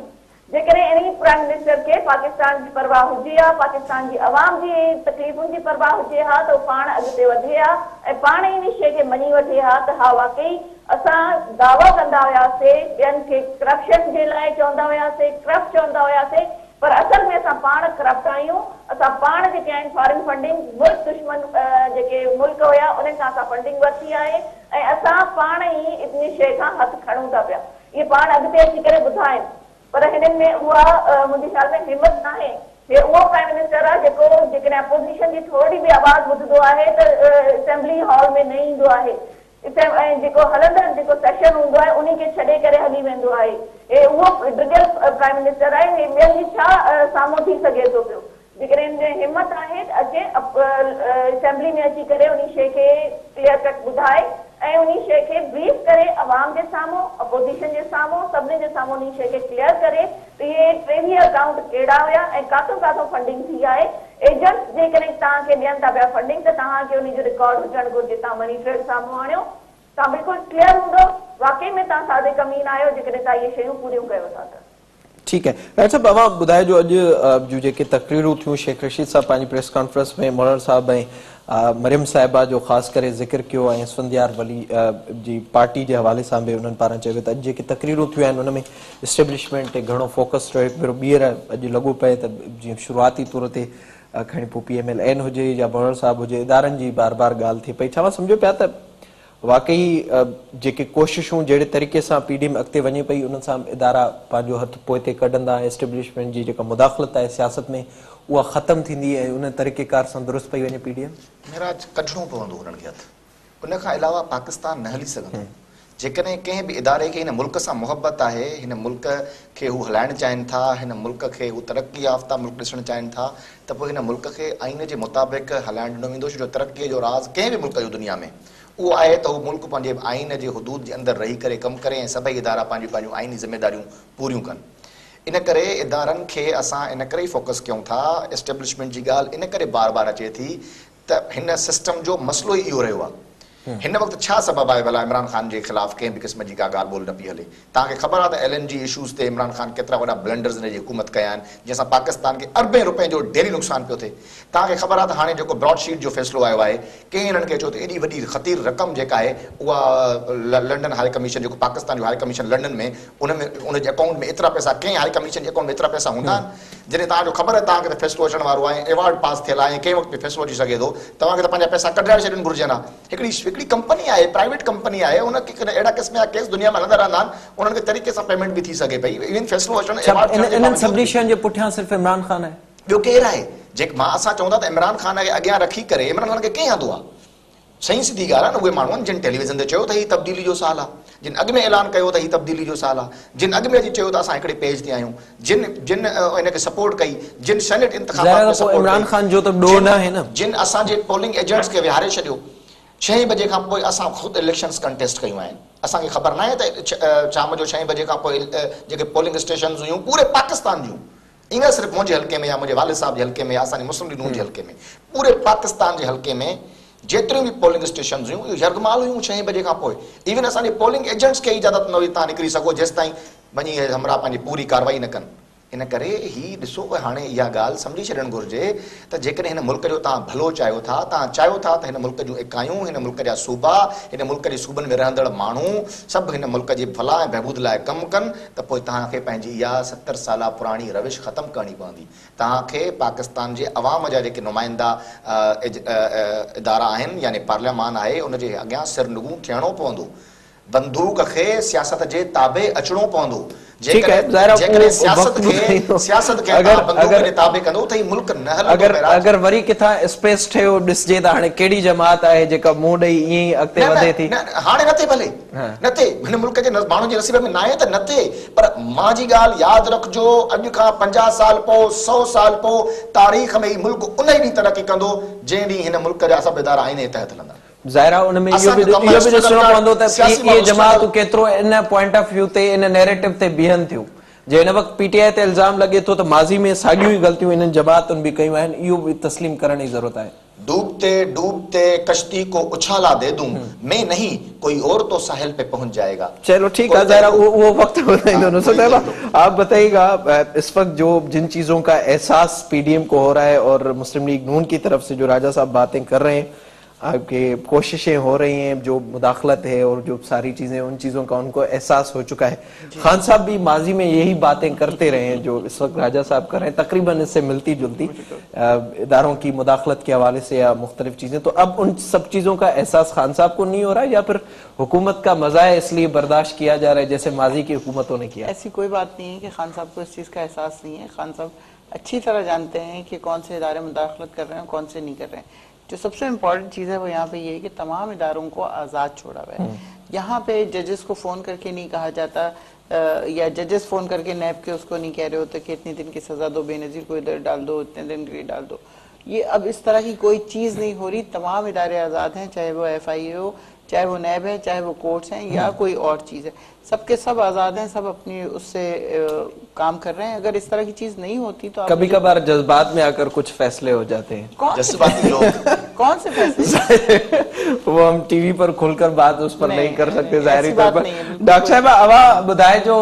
जेकॾहिं इन प्राइम मिनिस्टर खे पाकिस्तान जी परवाह हुजे हा, पाकिस्तान जी अवाम जी तकलीफ़ुनि जी परवाह हुजे हा, त पाण अॻिते वधे हा ऐं पाण इन शइ खे मञी वठे हा त हा वाकई असां दावा कंदा हुयासीं, ॿियनि खे करप्शन जे लाइ चवंदा हुयासीं, करप्ट चवंदा हुयासीं, पर असल में असां पाण करप्ट आहियूं। असां पाण जेके आहिनि फॉरेन फंडिंग मुल्क दुश्मन जेके मुल्क हुया उन्हनि खां असां फंडिंग वरिती आहे ऐं असां पाण ई इन शइ खां हथु खणूं था पिया। इहे पाण अॻिते अची करे ॿुधाइनि, पर हिननि में उहा मुंहिंजे ख्याल में हिमत न आहे। हे उहो प्राइम मिनिस्टर आहे जेको जेकॾहिं अपोजिशन जी थोरी बि आवाज़ ॿुधंदो आहे त असेंबली हॉल में न ईंदो आहे ऐं जेको हलंदड़ जेको सेशन हूंदो आहे उन खे छॾे करे हली वेंदो आहे। हे उहो डिगियल प्राइम मिनिस्टर आहे। हे ॿियनि जी छा साम्हूं थी सघे थो पियो? जेकॾहिं हिन हिमत आहे त अचे असेंबली में अची करे उन शइ खे क्लियर कट ॿुधाए ऐं उन शइ खे ब्रीफ करे अवाम जे साम्हूं, अपोजिशन जे साम्हूं, सभिनी जे साम्हूं उन शइ खे क्लियर करे त इहे 23 अकाउंट कहिड़ा हुया ऐं काथों काथों फंडिंग थी आहे। एजेंट्स जेकॾहिं तव्हांखे ॾियनि था पिया फंडिंग त तव्हांखे उन जो रिकॉर्ड हुजणु घुरिजे। तव्हां मनी ट्रेल साम्हूं आणियो, तव्हां बिल्कुलु क्लियर हूंदो वाकई में तव्हां सादे कमीन आहियो जेकॾहिं तव्हां इहे शयूं पूरियूं कयो था त। ठीक है। डॉक्टर साहब अवां ॿुधाए जो अॼु जो जेके तकरीरूं थियूं, शेख रशीद साहब पंहिंजी प्रेस कॉन्फ्रेंस में मोहर साहब ऐं मरियम साहिबा जो ख़ासि करे ज़िक्र कियो ऐं सुंदियार वली जी पार्टी जे हवाले सां बि उन्हनि पारां चयो त अॼु जेके तकरीरूं थियूं आहिनि उन में इस्टेब्लिशमेंट ते घणो फोकस रहियो। हिकु भेरो ॿीहर अॼु लॻो पए त जीअं शुरूआती तौर ते खणी पोइ PMLN हुजे या मोहर साहब हुजे, इदारनि जी बार बार ॻाल्हि थिए पई। छा मां सम्झो पिया त वाकई जेके कोशिशूं जहिड़े तरीक़े सां पीडीएम अॻिते वञे पई उन सां इदारा पंहिंजो हथु पोइते कढंदा, एस्टेब्लिशमेंट जी जेका मुदाख़लत आहे सियासत में उहा ख़तम थींदी ऐं उन तरीक़ेकार सां दुरुस्त पई वञे पीडीएम? मेराज कढणो पवंदो हुननि खे हथु। उन खां अलावा पाकिस्तान न हली सघंदो जेकॾहिं कंहिं बि इदारे खे हिन मुल्क सां मुहबत आहे, हिन मुल्क खे हू हलाइणु चाहिनि था, हिन मुल्क खे हू तरक़ी याफ़्ता मुल्क ॾिसणु चाहिनि था, त पोइ हिन मुल्क खे आइन जे मुताबिक़ हलाइणु ॾिनो वेंदो। छो जो तरक़ीअ जो राज़ कंहिं बि मुल्क जो दुनिया में उहो आहे त हू मुल्क पंहिंजे आइन जे हुदूद जे अंदरि रही करे कमु करे ऐं सभई इदारा पंहिंजूं पंहिंजूं आइनी ज़िमेदारियूं पूरियूं कनि। इन करे इदारनि खे असां इन करे ई फोकस कयूं था। एस्टेब्लिशमेंट जी ॻाल्हि इन करे बार बार अचे थी त हिन सिस्टम जो मसइलो ई इहो रहियो आहे। हिन वक़्तु छा सबबु आहे भला इमरान ख़ान जे ख़िलाफ़ कंहिं बि क़िस्म जी का ॻाल्हि ॿोल न पई हले? तव्हांखे ख़बर आहे त LNG इशूज़ ते इमरान ख़ान केतिरा वॾा ब्लंडर्स हिन जी हुकूमत कया आहिनि, जंहिंसां पाकिस्तान खे अरबें रुपए जो डेली नुक़सानु पियो थिए। तव्हांखे ख़बर आहे त हाणे जेको ब्रॉडशीट जो फ़ैसिलो आयो आहे, कंहिं हिननि खे चयो त एॾी वॾी ख़तीर रक़म जेका आहे उहा लंडन हाई कमीशन, जेको पाकिस्तान जो हाई कमीशन लंडन में, उनजे अकाउंट में एतिरा पैसा, कंहिं हाई कमीशन जे अकाउंट में एतिरा पैसा हूंदा आहिनि? जॾहिं तव्हांजो ख़बर आहे तव्हांखे त फ़ैसिलो अचण वारो आहे, एवॉर्ड पास थियल आहे, कंहिं वक़्तु बि फ़ैसिलो अची सघे थो, तव्हांखे त पंहिंजा पैसा कढाए छॾणु घुरिजनि हा। हिकिड़ी कंपनी आहे, प्राइवेट कंपनी आहे, उनखे अहिड़ा क़िस्म जा केस दुनिया में हलंदा रहंदा आहिनि, उन्हनि खे तरीक़े सां पेमेंट बि थी सघे पई। इवन फ़ैसिलो अचणु इन्हनि सभिनी शयुनि जे पुठियां सिर्फ़ु इमरान ख़ान आहे, ॿियो केरु आहे? जेके मां असां चवंदा त इमरान ख़ान खे अॻियां रखी करे इमरान ख़ान खे कीअं हंधो आहे? सही सिधी ॻाल्हि आहे न, उहे माण्हू आहिनि जिन टेलीविज़न ते चयो त हीउ तब्दीली जो साल आहे, जिन अॻु में ऐलान कयो त हीउ तब्दीली जो साल आहे, जिन अॻु में अची चयो त असां हिकिड़े पेज ते आहियूं, जिन हिनखे सपोर्ट कई, जिन सेनेट इंतिख़ाबात में सपोर्ट इमरान ख़ान जो त ॾोह न आहे न, जिन असांजे पोलिंग एजेंट्स खे विहारे छॾियो। 6 बजे खां पोइ असां ख़ुदि इलेक्शन्स कंटेस्ट कयूं आहिनि। असांखे ख़बर न आहे त शाम जो 6 बजे खां पोइ जेके पोलिंग स्टेशन्स हुयूं पूरे पाकिस्तान जूं, ईअं सिर्फ़ु मुंहिंजे हल्के में या मुंहिंजे वालिद साहब जे हल्के में या असांजे मुस्लिम लीग नून जे हल्के में, पूरे पाकिस्तान जे हल्के में जेतिरियूं बि पोलिंग स्टेशन्स हुयूं इहे यरगमाल हुयूं 6 बजे खां पोइ। इवन असांजे पोलिंग एजेंट्स खे इजाज़त न हुई तव्हां निकिरी सघो जेसि ताईं वञी हमरा पंहिंजी पूरी कार्रवाई न कनि। इन करे ही ॾिसो हाणे इहा ॻाल्हि सम्झी छॾणु घुरिजे त जेकॾहिं हिन मुल्क जो तव्हां भलो चाहियो था, तव्हां चाहियो था त हिन मुल्क जूं इकाइयूं, हिन मुल्क जा सूबा, हिन मुल्क जे सूबनि में रहंदड़ माण्हू सभु हिन मुल्क जे भला ऐं बहबूद लाइ कमु कनि, त पोइ तव्हांखे पंहिंजी इहा 70 साल पुराणी रविश ख़तमु करणी पवंदी। तव्हांखे पाकिस्तान जे अवाम जा जेके नुमाइंदा इदारा आहिनि, यानी पार्लियामान आहे, उनजे अॻियां सिरनुगू थियणो पवंदो, बंदूक खे सियासत जे ताबे अचणो पवंदो। अगर वरी किथां स्पेस ठहियो ॾिसजे त हाणे कहिड़ी जमात आहे जेका मुंहुं ॾेई ईअं ई अॻिते वधे थी? हाणे न थिए, भले न थिए, हिन मुल्क जे माण्हुनि जे नसीब में न आहे त न थिए, पर मां जी ॻाल्हि यादि रखिजो, अॼु खां 50 साल पोइ, 100 साल पोइ तारीख़ में ही मुल्क उन ई ॾींहुं तरक़ी कंदो जंहिं ॾींहुं हिन मुल्क जा सभु इदारा आइन जे तहत हलंदा। ज़ाहिरा उन में इहो बि ॾिसणो पवंदो त इहे जमातूं केतिरो इन पॉइंट ऑफ व्यू ते, इन नैरेटिव ते बीहनि थियूं। जे हिन वक़्तु PTI ते इल्ज़ाम लॻे थो त माज़ी में साॻियूं ई ग़लतियूं इन्हनि जमातुनि बि कयूं आहिनि, इहो बि तस्लीम करण जी ज़रूरत आहे। डूबते डूबते कश्ती को उछाला दे दूं, मैं नहीं कोई और तो साहिल पे पहुंच जाएगा। चलो ठीक है, ज़रा वो वक्त आप बताइएगा इस वक्त जो जिन चीजों का एहसास PDM को हो रहा है और मुस्लिम लीग नून की तरफ से जो राजा साहब बातें कर रहे हैं, आपके कोशिशें हो रही हैं, जो मुदाखलत है और जो सारी चीजें, उन चीजों का उनको एहसास हो चुका है। खान साहब भी माजी में यही बातें करते रहे हैं जो इस वक्त राजा साहब कर रहे हैं, तकरीबन इससे मिलती जुलती इदारों की मुदाखलत के हवाले से या मुख्तलिफ चीजें। तो अब उन सब चीजों का एहसास खान साहब को नहीं हो रहा है या फिर हुकूमत का मजा है इसलिए बर्दाश्त किया जा रहा है जैसे माजी की हुकूमतों ने किया? ऐसी कोई बात नहीं है कि खान साहब को इस चीज का एहसास नहीं है। खान साहब अच्छी तरह जानते हैं कि कौन से इदारे मुदाखलत कर रहे हैं, कौन से नहीं कर रहे हैं। जो सबसे इम्पोर्टेंट चीज़ है वो यहाँ पे ये है कि तमाम इदारों को आज़ाद छोड़ा हुआ है। यहाँ पे जजेस को फ़ोन करके नहीं कहा जाता या जजेस फ़ोन करके नैब के उसको नहीं कह रहे होते कि इतने दिन की सज़ा दो, बेनज़ीर को इधर डाल दो, इतने दिन के लिए डाल दो। ये अब इस तरह की कोई चीज़ नहीं हो रही। तमाम इदारे आज़ाद हैं, चाहे वो FIA हो, चाहे वो नैब है, चाहे वो कोर्ट्स हैं या कोई और चीज़ है, सबके सब आज़ाद हैं, सब अपनी उससे काम कर रहे हैं। अगर इस तरह की चीज़ नहीं होती तो कभी कभार जज्बात में आकर कुछ फैसले हो जाते हैं। कौन से फैसले? वो हम टीवी पर खुलकर बात उस पर नहीं कर सकते ज़ाहिरी तौर पर। डॉक्टर साहब अवा ॿुधाए जो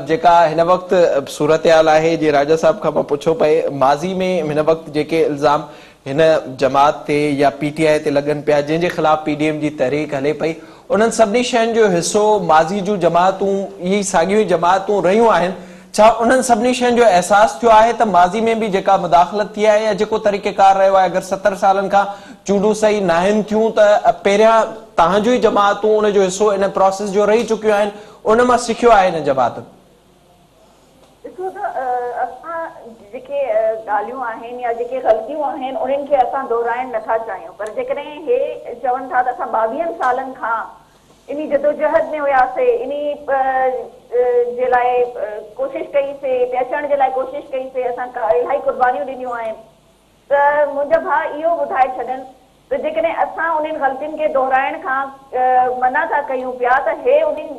जेका हिन वक़्तु सूरत हाल आहे, जे राजा साहब खां मां पुछो पए, माज़ी में हिन वक़्तु जेके इल्ज़ाम हिन जमात ते या PTI ते लॻनि पिया, जंहिंजे ख़िलाफ़ PDM जी तहरीक हले पई, उन्हनि सभिनी शयुनि जो हिसो माज़ी जूं जमातूं, इहे साॻियूं जमातूं रहियूं आहिनि। छा उन्हनि सभिनी शयुनि जो एहसास थियो आहे त माज़ी में बि जेका मुदाखलत थी आहे या जेको तरीक़ेकार रहियो आहे, अगरि 70 सालनि खां चूंडूं सही न आहिनि थियूं त पहिरियां तव्हांजो ई जमातूं उनजो हिसो इन प्रोसेस जो रही चुकियूं आहिनि, उन मां सिखियो आहे हिन जमातुनि? जेके ॻाल्हियूं आहिनि या जेके ग़लतियूं आहिनि उन्हनि खे असां दोहराइण नथा चाहियूं, पर जेकॾहिं हे चवनि था त असां 22 सालनि खां इन जदोजहद में हुआसीं, इन जे लाइ कोशिश कईसीं, अचण जे लाइ कोशिश कईसीं, असां इलाही कुर्बानियूं ॾिनियूं आहिनि। त मुंहिंजा भाउ इहो ॿुधाए छॾनि त जेकॾहिं असां उन्हनि ग़लतियुनि खे दोहराइण खां मना था कयूं पिया त हे उन्हनि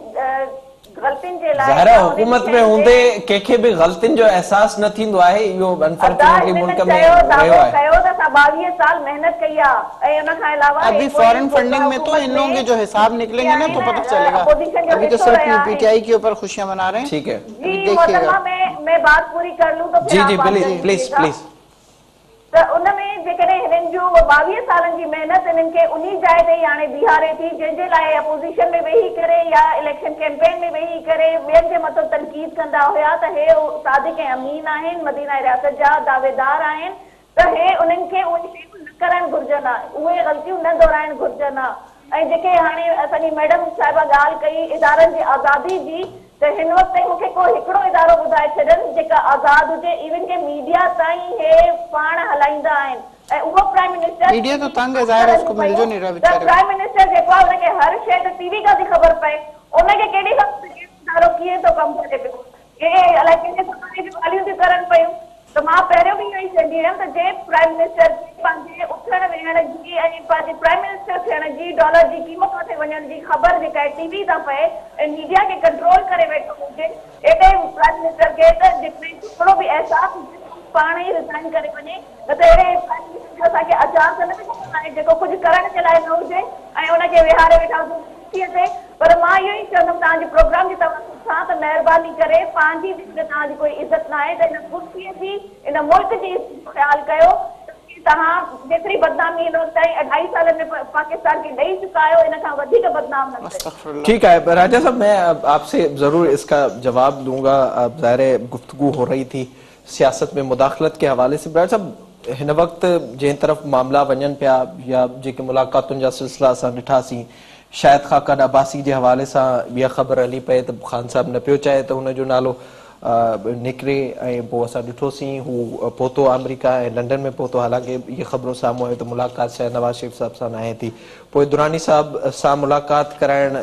ग़लतियुनि जे लाइ ज़ाहिर आहे हुकूमत में हूंदे कंहिंखे बि ग़लतियुनि जो एहसास न थींदो आहे। इहो अनफॉर्चुनेटली मुल्क में रहियो आहे। कयो त असां 22 साल मेहनत कई आहे ऐं उन खां अलावा अभी फॉरेन फंडिंग में तो इन लोगों के जो हिसाब निकलेंगे ना तो पता चलेगा। अभी तो सिर्फ पीटीआई के ऊपर खुशियां मना रहे हैं। ठीक है जी मोहतरमा, मैं बात पूरी कर लूं तो जी जी प्लीज प्लीज। त उनमें जेकॾहिं हिननि जूं 22 सालनि जी महिनत हिननि खे उन जाइ ते हाणे बीहारे थी जंहिंजे लाइ अपोज़िशन में वेही करे या इलेक्शन कैंपेन में वेही करे ॿियनि जे मथां तनक़ीद कंदा हुया त हे सादिक ऐं अमीन आहिनि, मदीना रियासत जा दावेदार आहिनि, त हे उन्हनि खे उहे शयूं न करणु घुरिजनि, उहे ग़लतियूं न दोहराइणु घुरिजनि। ऐं जेके हाणे असांजी मैडम साहिबा ॻाल्हि कई इदारनि जी आज़ादी जी, त हिन वक़्त ताईं मूंखे को हिकिड़ो इदारो ॿुधाए छॾनि जेका आज़ाद हुजे, इवन के मीडिया ताईं हे पाण हलाईंदा आहिनि ऐं उहो प्राइम मिनिस्टर मीडिया तो तंग है, ज़ाहिर है, उसको मिल जो नहीं रहा बेचारे। प्राइम मिनिस्टर जेको आहे उनखे हर शइ ते टीवी खां थी ख़बर पए, उनखे केॾी इदारो कीअं थो कमु करे पियो, के अलाए कंहिंजे समाज जूं ॻाल्हियूं थियूं करनि पियूं। त मां पहिरियों बि इहो ई चवंदी हुयमि त जे प्राइम मिनिस्टर पंहिंजे उथण वेहण जी ऐं पंहिंजे प्राइम मिनिस्टर थियण जी डॉलर जी क़ीमत वठी वञण जी ख़बर जेका आहे टीवी तां पए ऐं मीडिया खे कंट्रोल करे वेठो हुजे, एॾे प्राइम मिनिस्टर खे त जेकॾहिं थोरो बि अहसासु हुजे पाण ई रिज़ाइन करे वञे, न त अहिड़े प्राइम मिनिस्टर असांखे आचार त न आहे जेको कुझु करण जे लाइ न हुजे ऐं उनखे विहारे वेठा हुजूं कुर्सीअ ते। पर मां इहो ई चवंदमि तव्हांजे प्रोग्राम जी तवज़ुन सां त महिरबानी करे पंहिंजी जेकॾहिं तव्हांजी कोई इज़त न आहे त इन कुर्सीअ जी इन मुल्क जी ख़्यालु कयो। तव्हां जेतिरी बदनामी हिन वक़्त ताईं 2.5 सालनि में पाकिस्तान खे ॾेई चुका आहियो, इन खां वधीक बदनाम न कयो। ठीक है राजा साहब, मैं आपसे जरूर इसका जवाब दूंगा। ज़ाहिर है गुफ्तगू हो रही थी सियासत में मुदाखलत के हवाले से। राजा साहब, हिन वक्त जंहिं तरफ़ मामला वञनि पिया या जेके मुलाक़ातुनि जा सिलसिला असां ॾिठासीं, शायद खाकान अब्बासी जे हवाले सां इहा ख़बर हली पए त ख़ान साहब न पियो चाहे त हुनजो नालो निकिरे ऐं पोइ असां ॾिठोसीं हू पहुतो अमेरिका ऐं लंडन में पहुतो। हालांकि इहे ख़बरूं साम्हूं आयूं त मुलाक़ात शायदि नवाज़ शरीफ़ साहब सां न आहे थी। पोइ दुरानी साहब सां मुलाक़ात कराइण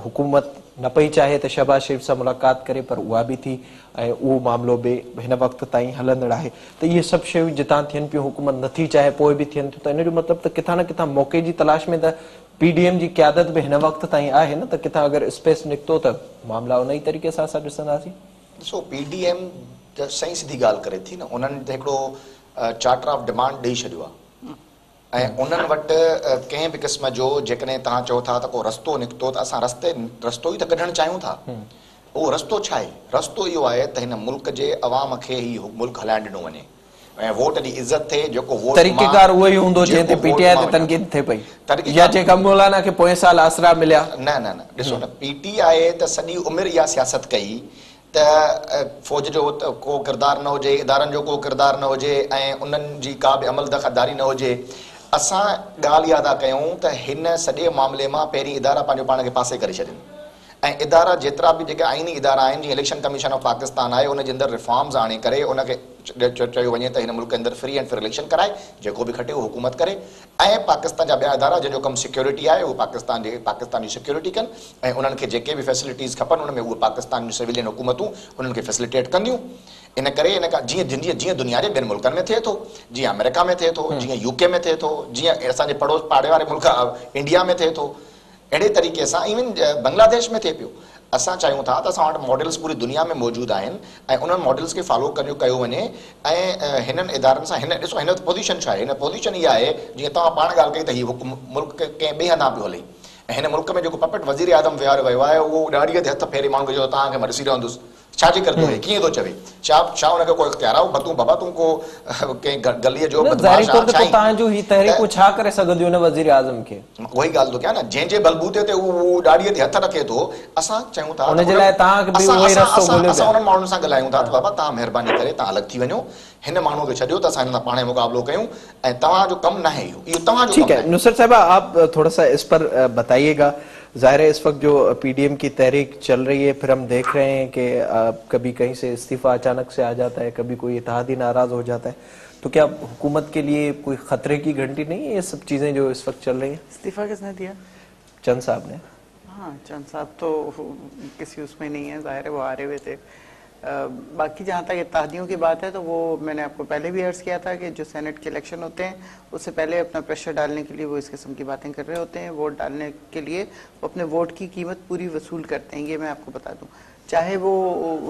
हुकूमत न पई चाहे त शहबाज शरीफ़ सां मुलाक़ात करे, पर उहा बि थी ऐं उहो मामिलो बि हिन वक़्त ताईं हलंदड़ आहे। त इहे सभु शयूं जितां थियनि पियूं, हुकूमत नथी चाहे पोइ बि थियनि थियूं, त इन जो मतिलबु त किथां न किथां मौक़े जी तलाश में त पीडीएम जी क़यादत बि हिन वक़्त ताईं आहे न, त किथां अगरि स्पेस निकितो त मामला उन ई तरीक़े सां असां ॾिसंदासीं। ॾिसो, पीडीएम त सही सिधी ॻाल्हि करे थी न, उन्हनि त हिकिड़ो चार्टर ऑफ डिमांड ॾेई छॾियो आहे ऐं उन्हनि वटि कंहिं बि क़िस्म जो जेकॾहिं तव्हां चओ था त को रस्तो निकितो त असां रस्तो ई त कढणु चाहियूं था। उहो रस्तो छा आहे? रस्तो इहो आहे त हिन मुल्क जे अवाम खे ई मुल्क हलाइण ॾिनो वञे ऐं वोट जी इज़त थिए। जेको वोट तरीक़ेकार उहो ई हूंदो जंहिं ते पीटीआई ते तनक़ीद थिए पई या जेका मौलाना खे पोएं साल आसरा मिलिया। न न न ॾिसो न, पीटीआई त सॼी उमिरि इहा सियासत कई त फ़ौज जो को किरदारु न हुजे, इदारनि जो को किरदारु न हुजे ऐं उन्हनि जी का बि अमल दख़लदारी न हुजे। असां ॻाल्हि इहा था कयूं त हिन सॼे मामले मां पहिरीं इदारा पंहिंजो पाण खे पासे करे छॾनि ऐं इदारा जेतिरा बि जेके आइनी इदारा आहिनि, जीअं इलेक्शन कमीशन ऑफ पाकिस्तान आहे, उनजे अंदरि रिफॉर्म्स आणे करे उनखे चयो वञे त हिन मुल्क जे अंदरि फ्री एंड फेयर इलेक्शन कराए, जेको बि खटे उहो हुकूमत करे ऐं पाकिस्तान जा ॿिया इदारा जंहिंजो कमु सिक्योरिटी आहे उहो पाकिस्तान जी सिक्योरिटी कनि ऐं उन्हनि खे जेके बि फैसिलिटीज़ खपनि उन में उहे पाकिस्तान जूं सिविलियन हुकूमतूं उन्हनि खे फैसिलिटेट कंदियूं। इन करे इन खां जीअं दुनिया जे ॿियनि मुल्कनि में थिए थो, जीअं अमेरिका में थिए थो, जीअं यूके में थिए थो, जीअं असांजे पाड़े वारे मुल्क इंडिया में थिए थो, अहिड़े तरीक़े सां इवन बांग्लादेश में थिए पियो। असां चाहियूं था त असां वटि मॉडल्स पूरी दुनिया में मौजूदु आहिनि ऐं उन्हनि मॉडल्स खे फॉलो कयो वञे ऐं हिननि इदारनि सां ॾिसो हिन पोज़ीशन छा आहे? हिन पोज़ीशन इहा आहे, जीअं तव्हां पाण ॻाल्हि कई त हीउ मुल्क कंहिं ॿिए हंधा पियो हले ऐं हिन मुल्क में जेको पपेट वज़ीर आज़म विहारियो वियो आहे उहो ॾाढीअ ते हथ फेरे माण्हू जो तव्हांखे मां ॾिसी रहंदुसि छाजे करे थो कीअं थो चवे, छा हुनखे को इख़्तियार आहे? तूं बाबा तूं को कंहिं गलीअ जो तव्हांजो ही तहरीकूं छा करे सघंदियूं न वज़ीर आज़म खे? उहोई ॻाल्हि थो कयां न, जंहिंजे बलबूते ते उहो ॾाढीअ ते हथ रखे थो। असां चाहियूं था हुनजे लाइ तव्हां बि उहो ई रस्तो ॻोल्हियो, असां उन्हनि माण्हुनि सां ॻाल्हायूं था त बाबा तव्हां महिरबानी करे तव्हां अलॻि थी वञो, हिन माण्हू खे छॾियो त असां हिन सां पाण मुक़ाबिलो कयूं ऐं तव्हांजो कमु न आहे इहो तव्हांजो। ठीक है नुसरत साहिबा, आप थोड़ा सा इस पर बताइएगा। जाहिर है इस वक्त जो पीडीएम की तहरीक चल रही है, फिर हम देख रहे हैं कि कभी कहीं से इस्तीफा अचानक से आ जाता है, कभी कोई इत्तेहादी नाराज हो जाता है, तो क्या हुकूमत के लिए कोई खतरे की घंटी नहीं है ये सब चीजें जो इस वक्त चल रही है? इस्तीफा किसने दिया? चंद साहब ने। हाँ, चंद साहब तो किसी उसमें नहीं है, जाहिर है वो हारे हुए थे। बाकी जहाँ तक इत्तेहादियों की बात है तो वो मैंने आपको पहले भी अर्ज किया था कि जो सेनेट के इलेक्शन होते हैं उससे पहले अपना प्रेशर डालने के लिए वो इस किस्म की बातें कर रहे होते हैं। वोट डालने के लिए वो अपने वोट की कीमत पूरी वसूल करते हैं, ये मैं आपको बता दूं। चाहे वो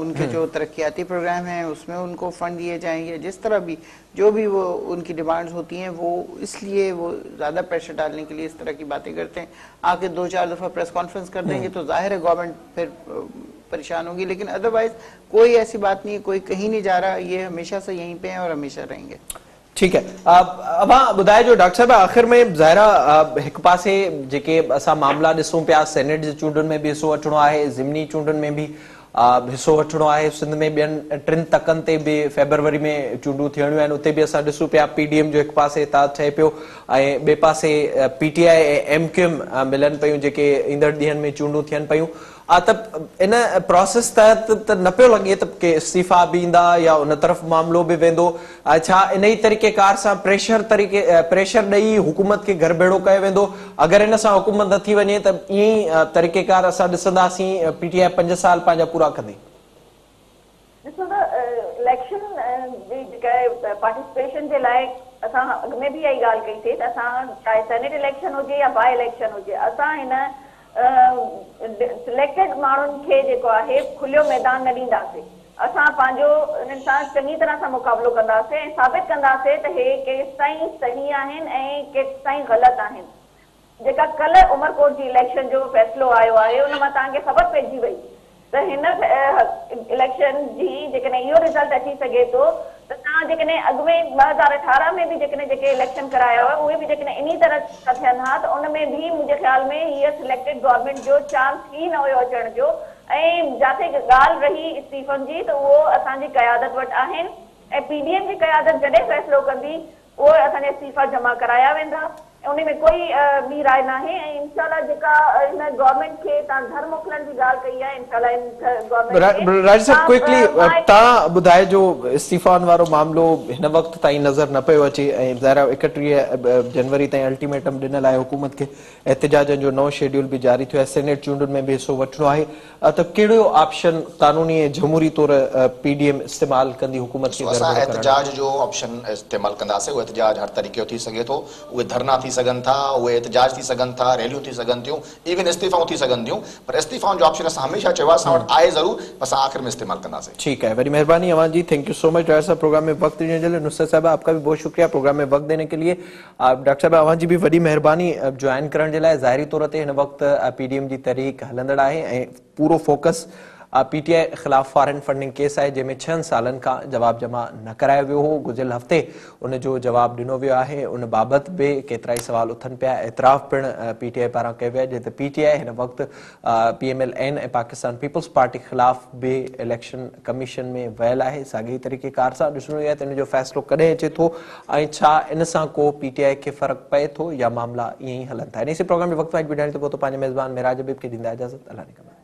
उनके जो तरक्याती प्रोग्राम हैं उसमें उनको फंड दिए जाएंगे, जिस तरह भी जो भी वो उनकी डिमांड्स होती हैं, वो इसलिए वो ज़्यादा प्रेशर डालने के लिए इस तरह की बातें करते हैं। आके 2-4 दफ़ा प्रेस कॉन्फ्रेंस कर देंगे तो जाहिर है गवर्नमेंट फिर परेशान होगी, लेकिन अदरवाइज कोई ऐसी बात नहीं है, कोई कहीं नहीं जा रहा, ये हमेशा से यहीं पे हैं और हमेशा रहेंगे। ठीक है। अब ॿुधाए जो डॉक्टर साहब, आख़िर में ज़ाहिरा एक पासे जेके असां मामला ॾिसूं पिया, सेनेट जी चूंडुनि में भी हिस्सो वठिणो आहे, ज़िमनी चूंडुनि में भी हिस्सो वठिणो आहे, सिंध में ॿियनि 3 तकनि ते भी फेब्रुवरी में चूंडूं थियणियूं आहिनि, उते भी असां ॾिसूं पिया पीडीएम जो एक पासे इताद ठहे पियो ऐं ॿिए पासे पीटीआई ऐं एमक्यूएम मिलनि पियूं, जेके ईंदड़ ॾींहंनि में चूंडूं थियनि पियूं। त इन प्रोसेस तहत त न पियो लॻे त के इस्तीफ़ा बि ईंदा या उन तरफ़ मामिलो बि वेंदो। छा इन ई तरीक़ेकार सां प्रेशर ॾेई हुकूमत खे घर भेड़ो कयो वेंदो? अगरि इन सां हुकूमत नथी वञे त ईअं ई तरीक़ेकार असां ॾिसंदासीं पीटीआई 5 साल पंहिंजा पूरा कंदी? ॾिसो त इलेक्शन जी जेका पार्टिसिपेशन जे लाइ असां अॻु में बि इहा ॻाल्हि कई थिए त असां चाहे सेनेट इलेक्शन हुजे या बाय इलेक्शन हुजे, असां हिन सिलेक्टेड माण्हुनि खे जेको आहे खुलियो मैदान न ॾींदासीं। असां पंहिंजो हिननि सां चङी तरह सां मुक़ाबिलो कंदासीं ऐं साबित कंदासीं त हे केसि ताईं सही आहिनि ऐं केसि ताईं ग़लति आहिनि। जेका कल्ह उमरकोट जी इलेक्शन जो फ़ैसिलो आयो आहे उन मां तव्हांखे ख़बर पइजी वई त हिन इलेक्शन जी जेकॾहिं इहो रिज़ल्ट अची सघे थो त तव्हां जेकॾहिं अॻु में 2018 में बि जेकॾहिं जेके इलेक्शन कराया हुआ उहे बि जेकॾहिं इन तरह सां थियनि हा त उन में बि मुंहिंजे ख़्याल में हीअ सिलेक्टेड गवर्नमेंट जो चांस ई न हुयो अचण जो। ऐं जिथे ॻाल्हि रही इस्तीफ़नि जी त उहो असांजी क़यादत वटि आहिनि ऐं पीडीएम जी क़यादत जॾहिं फ़ैसिलो कंदी उहे असांजा इस्तीफ़ा जमा कराया वेंदा। उन में कोई ॿी राय न आहे ऐं इंशाल्लाह जेका हिन गवर्नमेंट खे तव्हां घर मोकिलण जी ॻाल्हि कई आहे, इंशाल्लाह गवर्नमेंट राज साहब क्विकली तव्हां ॿुधाए जो इस्तीफ़ाउनि वारो मामिलो हिन वक़्त ताईं नज़र न पियो अचे ऐं ज़ाहिर 31 जनवरी ताईं अल्टीमेटम ॾिनल आहे हुकूमत खे, एहतिजाजनि जो नओं शेड्यूल बि जारी थियो आहे, सेनेट चूंडुनि में बि हिसो वठिणो आहे, त कहिड़ो ऑप्शन कानूनी ऐं जमहूरी तौर पीडीएम इस्तेमालु कंदी हुकूमत खे? असां एहतिजाज जो ऑप्शन इस्तेमालु कंदासीं। उहो एहतिजाज हर तरीक़े जो थी सघे थो, उहे धरना थी सघनि था, उहे एहतिजाज थी सघनि था, रैलियूं थी सघनि थियूं, इवन इस्तीफ़ाऊं थी सघनि थियूं, पर इस्तीफ़ाउनि जो ऑप्शन असां हमेशह चयो आहे असां वटि आहे ज़रूर, असां आख़िर में इस्तेमालु कंदासीं। ठीक है, बड़ी मेहरबानी अवान जी, thank you so much doctor sahab program में वक्त देने के लिए। नुसरत साहब आपका भी बहुत शुक्रिया प्रोग्राम में वक्त देने के लिए। डॉक्टर साहब अवान जी भी वड़ी मेहरबानी ज्वाइन करण जे लाइ। ज़ाहिरी तौर ते हिन वक्त पीडीएम जी तहरीक हलंदड़ आहे ऐं पूरो फोकस पीटीआई खिलाफ फॉरेन फंडिंग केस है, जैमें 6 सालन का जवाब जमा न करायो वियो हो। गुज़िरियल हफ़्ते उन जो जवाब ॾिनो वियो आहे। उन बाबत भी केतिरा सवाल उथनि पिया। एतराफ़ पिण पीटीआई पारां कयो वियो आहे, जिते पीटीआई हिन वक्त पीएमएलएन ऐं पाकिस्तान पीपल्स पार्टी खिलाफ भी इलेक्शन कमीशन में वियल आहे। साॻी तरीक़ेकार सां ॾिसणो आहे त इन जो फ़ैसिलो कॾहिं अचे थो ऐं छा इन सां को पीटीआई खे फ़र्क़ु पए थो या मामला ईअं ई हलनि था। इन प्रोग्राम जो वक़्तु ॿुधाइण थो पंहिंजे मेज़बान मेराज हबीब खे ॾींदा इजाज़त। अल्लाह ने